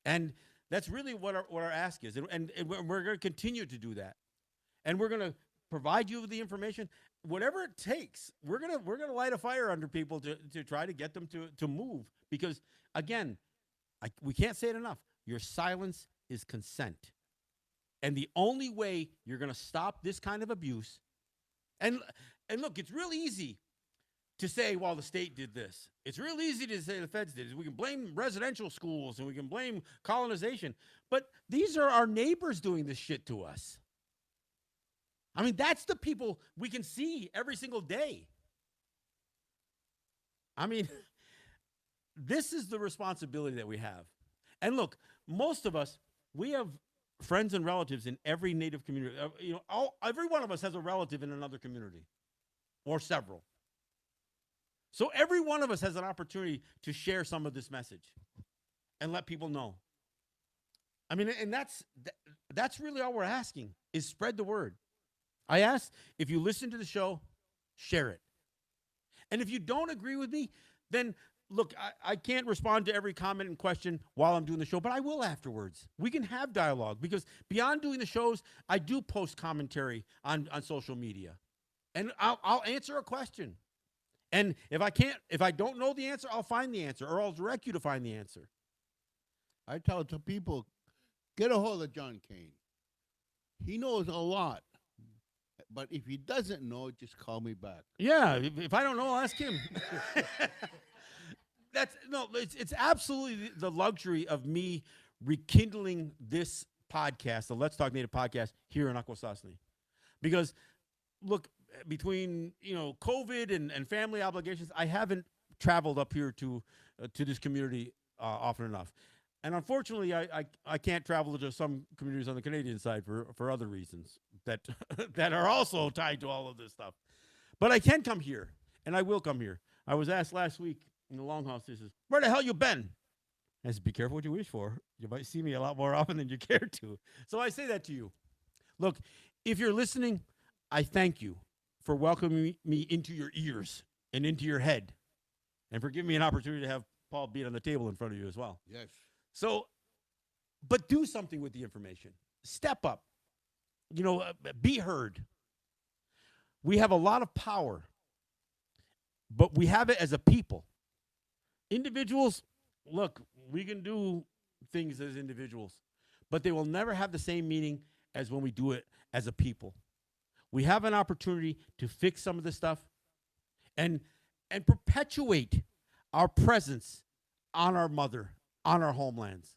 And that's really what our ask is. And we're going to continue to do that. And we're going to provide you with the information, whatever it takes. We're gonna light a fire under people to try to get them to move. Because, again, we can't say it enough. Your silence is consent. And the only way you're going to stop this kind of abuse, and look, it's real easy to say, well, the state did this. It's real easy to say the feds did it. We can blame residential schools and we can blame colonization. But these are our neighbors doing this shit to us. I mean, that's the people we can see every single day. I mean, this is the responsibility that we have. And look, most of us, we have friends and relatives in every Native community. Every one of us has a relative in another community or several. So every one of us has an opportunity to share some of this message and let people know. I mean, and that's really all we're asking is spread the word. I ask, if you listen to the show, share it. And if you don't agree with me, then look, I can't respond to every comment and question while I'm doing the show, but I will afterwards. We can have dialogue because beyond doing the shows, I do post commentary on social media. And I'll answer a question. And if I don't know the answer, I'll find the answer or I'll direct you to find the answer. I tell to people, get a hold of John Kane. He knows a lot. But if he doesn't know, just call me back. Yeah, if I don't know, I'll ask him. It's absolutely the luxury of me rekindling this podcast, the Let's Talk Native podcast here in Akwesasne. Because, look, between COVID and family obligations, I haven't traveled up here to this community often enough. And unfortunately, I can't travel to some communities on the Canadian side for other reasons that that are also tied to all of this stuff. But I can come here, and I will come here. I was asked last week in the Longhouse, he says, where the hell you been? I said, be careful what you wish for. You might see me a lot more often than you care to. So I say that to you. Look, if you're listening, I thank you for welcoming me into your ears and into your head, and for giving me an opportunity to have Paul beat on the table in front of you as well. Yes. So, but do something with the information. Step up. Be heard. We have a lot of power, but we have it as a people. Individuals, look, we can do things as individuals, but they will never have the same meaning as when we do it as a people. We have an opportunity to fix some of this stuff and perpetuate our presence on our mother, on our homelands.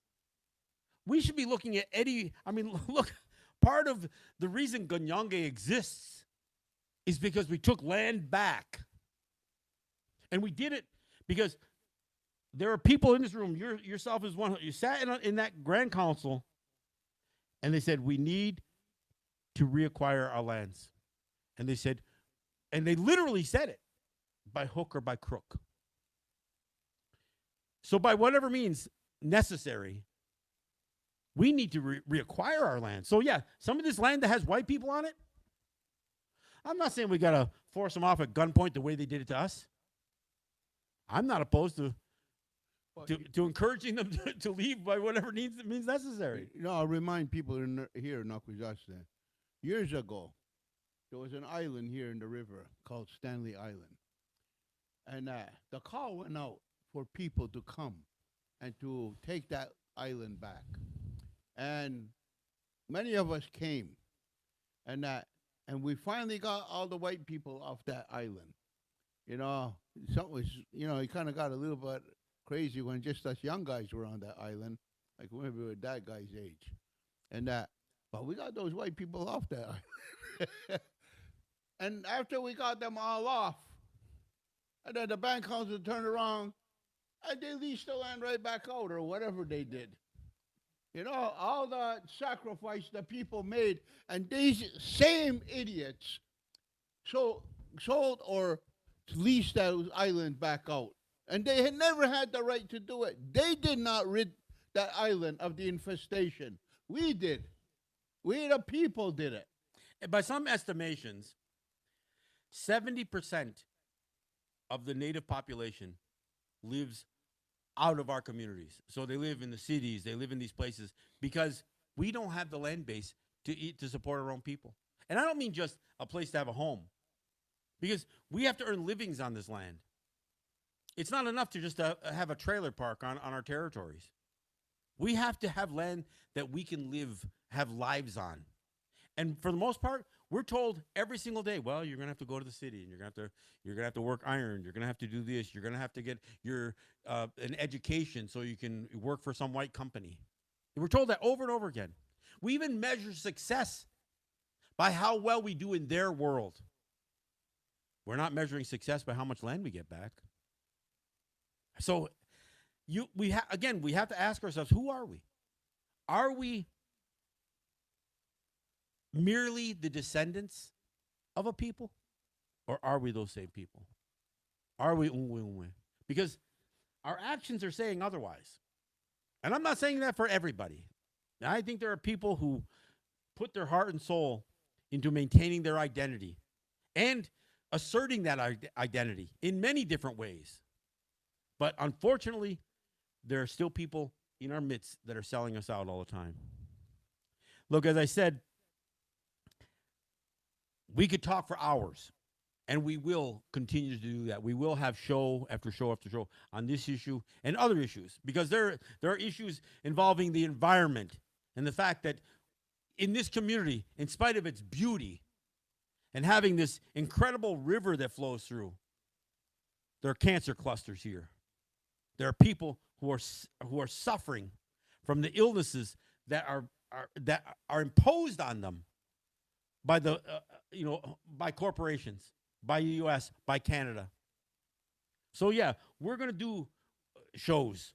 We should be looking at Eddie. I mean, look, part of the reason Ganyange exists is because we took land back. And we did it because there are people in this room, yourself is one, you sat in that Grand Council, and they said, we need to reacquire our lands. And they said, and they literally said it, by hook or by crook. So by whatever means necessary, we need to reacquire our land. So yeah, some of this land that has white people on it, I'm not saying we got to force them off at gunpoint the way they did it to us. I'm not opposed to encouraging them to leave by whatever means necessary. You know, I'll remind people here in Akwesasne, years ago, there was an island here in the river called Stanley Island. And the call went out for people to come and to take that island back. And many of us came. And we finally got all the white people off that island. You know, something was, you know, it kind of got a little bit crazy when just us young guys were on that island, like when we were that guy's age. And but we got those white people off that island. And after we got them all off, and then the bank council turned around and they leased the land right back out or whatever they did. You know, all the sacrifice the people made, and these same idiots sold or leased those islands back out. And they had never had the right to do it. They did not rid that island of the infestation. We did. We, the people, did it. And by some estimations, 70% of the native population lives out of our communities. So they live in the cities, they live in these places because we don't have the land base to support our own people. And I don't mean just a place to have a home, because we have to earn livings on this land. It's not enough to just have a trailer park on our territories. We have to have land that we can have lives on. And for the most part, we're told every single day, well, you're gonna have to go to the city, and you're gonna have to work iron, you're gonna have to do this, you're gonna have to get your an education so you can work for some white company. And we're told that over and over again. We even measure success by how well we do in their world. We're not measuring success by how much land we get back. So we have to ask ourselves, who are we? Are we merely the descendants of a people, or are we those same people? Are we Ungwe? Because our actions are saying otherwise. And I'm not saying that for everybody. I think there are people who put their heart and soul into maintaining their identity and asserting that identity in many different ways. But unfortunately, there are still people in our midst that are selling us out all the time. Look, as I said, we could talk for hours, and we will continue to do that. We will have show after show after show on this issue and other issues, because there are issues involving the environment and the fact that in this community, in spite of its beauty and having this incredible river that flows through, there are cancer clusters here. There are people who are suffering from the illnesses that are imposed on them by by corporations, by the U.S., by Canada. So yeah, we're going to do shows.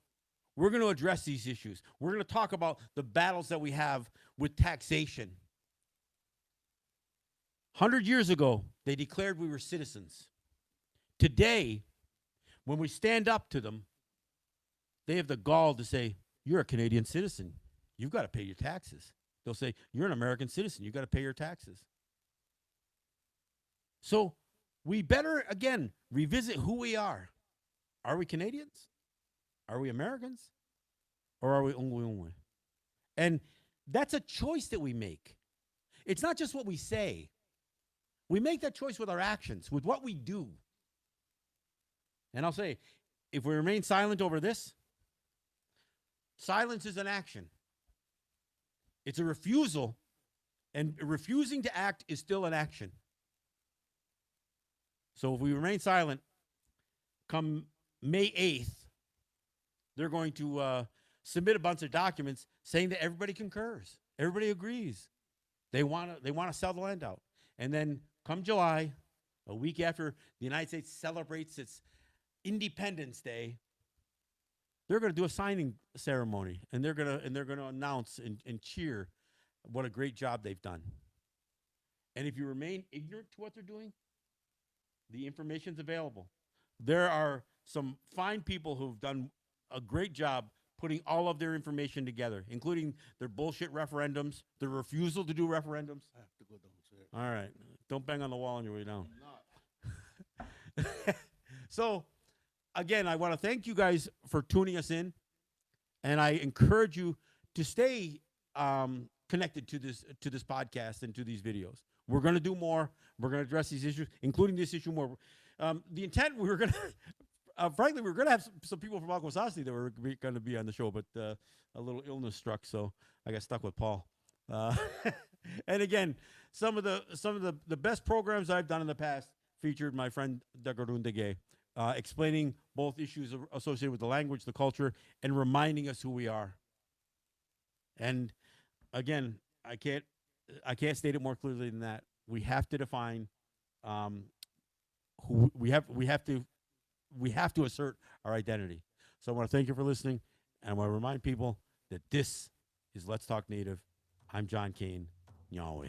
We're going to address these issues. We're going to talk about the battles that we have with taxation. 100 years ago, they declared we were citizens. Today, when we stand up to them, they have the gall to say, you're a Canadian citizen. You've got to pay your taxes. They'll say, you're an American citizen. You've got to pay your taxes. So we better, again, revisit who we are. Are we Canadians? Are we Americans? Or are we Ungwe? And that's a choice that we make. It's not just what we say. We make that choice with our actions, with what we do. And I'll say, if we remain silent over this, silence is an action. It's a refusal, and refusing to act is still an action. So if we remain silent, come May 8th, they're going to submit a bunch of documents saying that everybody concurs, everybody agrees. They want to sell the land out. And then come July, a week after the United States celebrates its Independence Day, they're going to do a signing ceremony, and they're going to announce and cheer what a great job they've done. And if you remain ignorant to what they're doing, the information's available. There are some fine people who've done a great job putting all of their information together, including their bullshit referendums, their refusal to do referendums. I have to go downstairs. All right. Don't bang on the wall on your way down. I'm not. So, again, I want to thank you guys for tuning us in, and I encourage you to stay connected to this podcast and to these videos. We're going to do more. We're going to address these issues, including this issue more. The intent, we were going to, frankly, we were going to have some people from Akwesasne that were going to be on the show, but a little illness struck, so I got stuck with Paul. And again, some of the best programs I've done in the past featured my friend Tekarontake, explaining both issues associated with the language, the culture, and reminding us who we are. And again, I can't state it more clearly than that. We have to define who we have to assert our identity. So I want to thank you for listening, and I want to remind people that this is Let's Talk Native. I'm John Kane. Yahweh.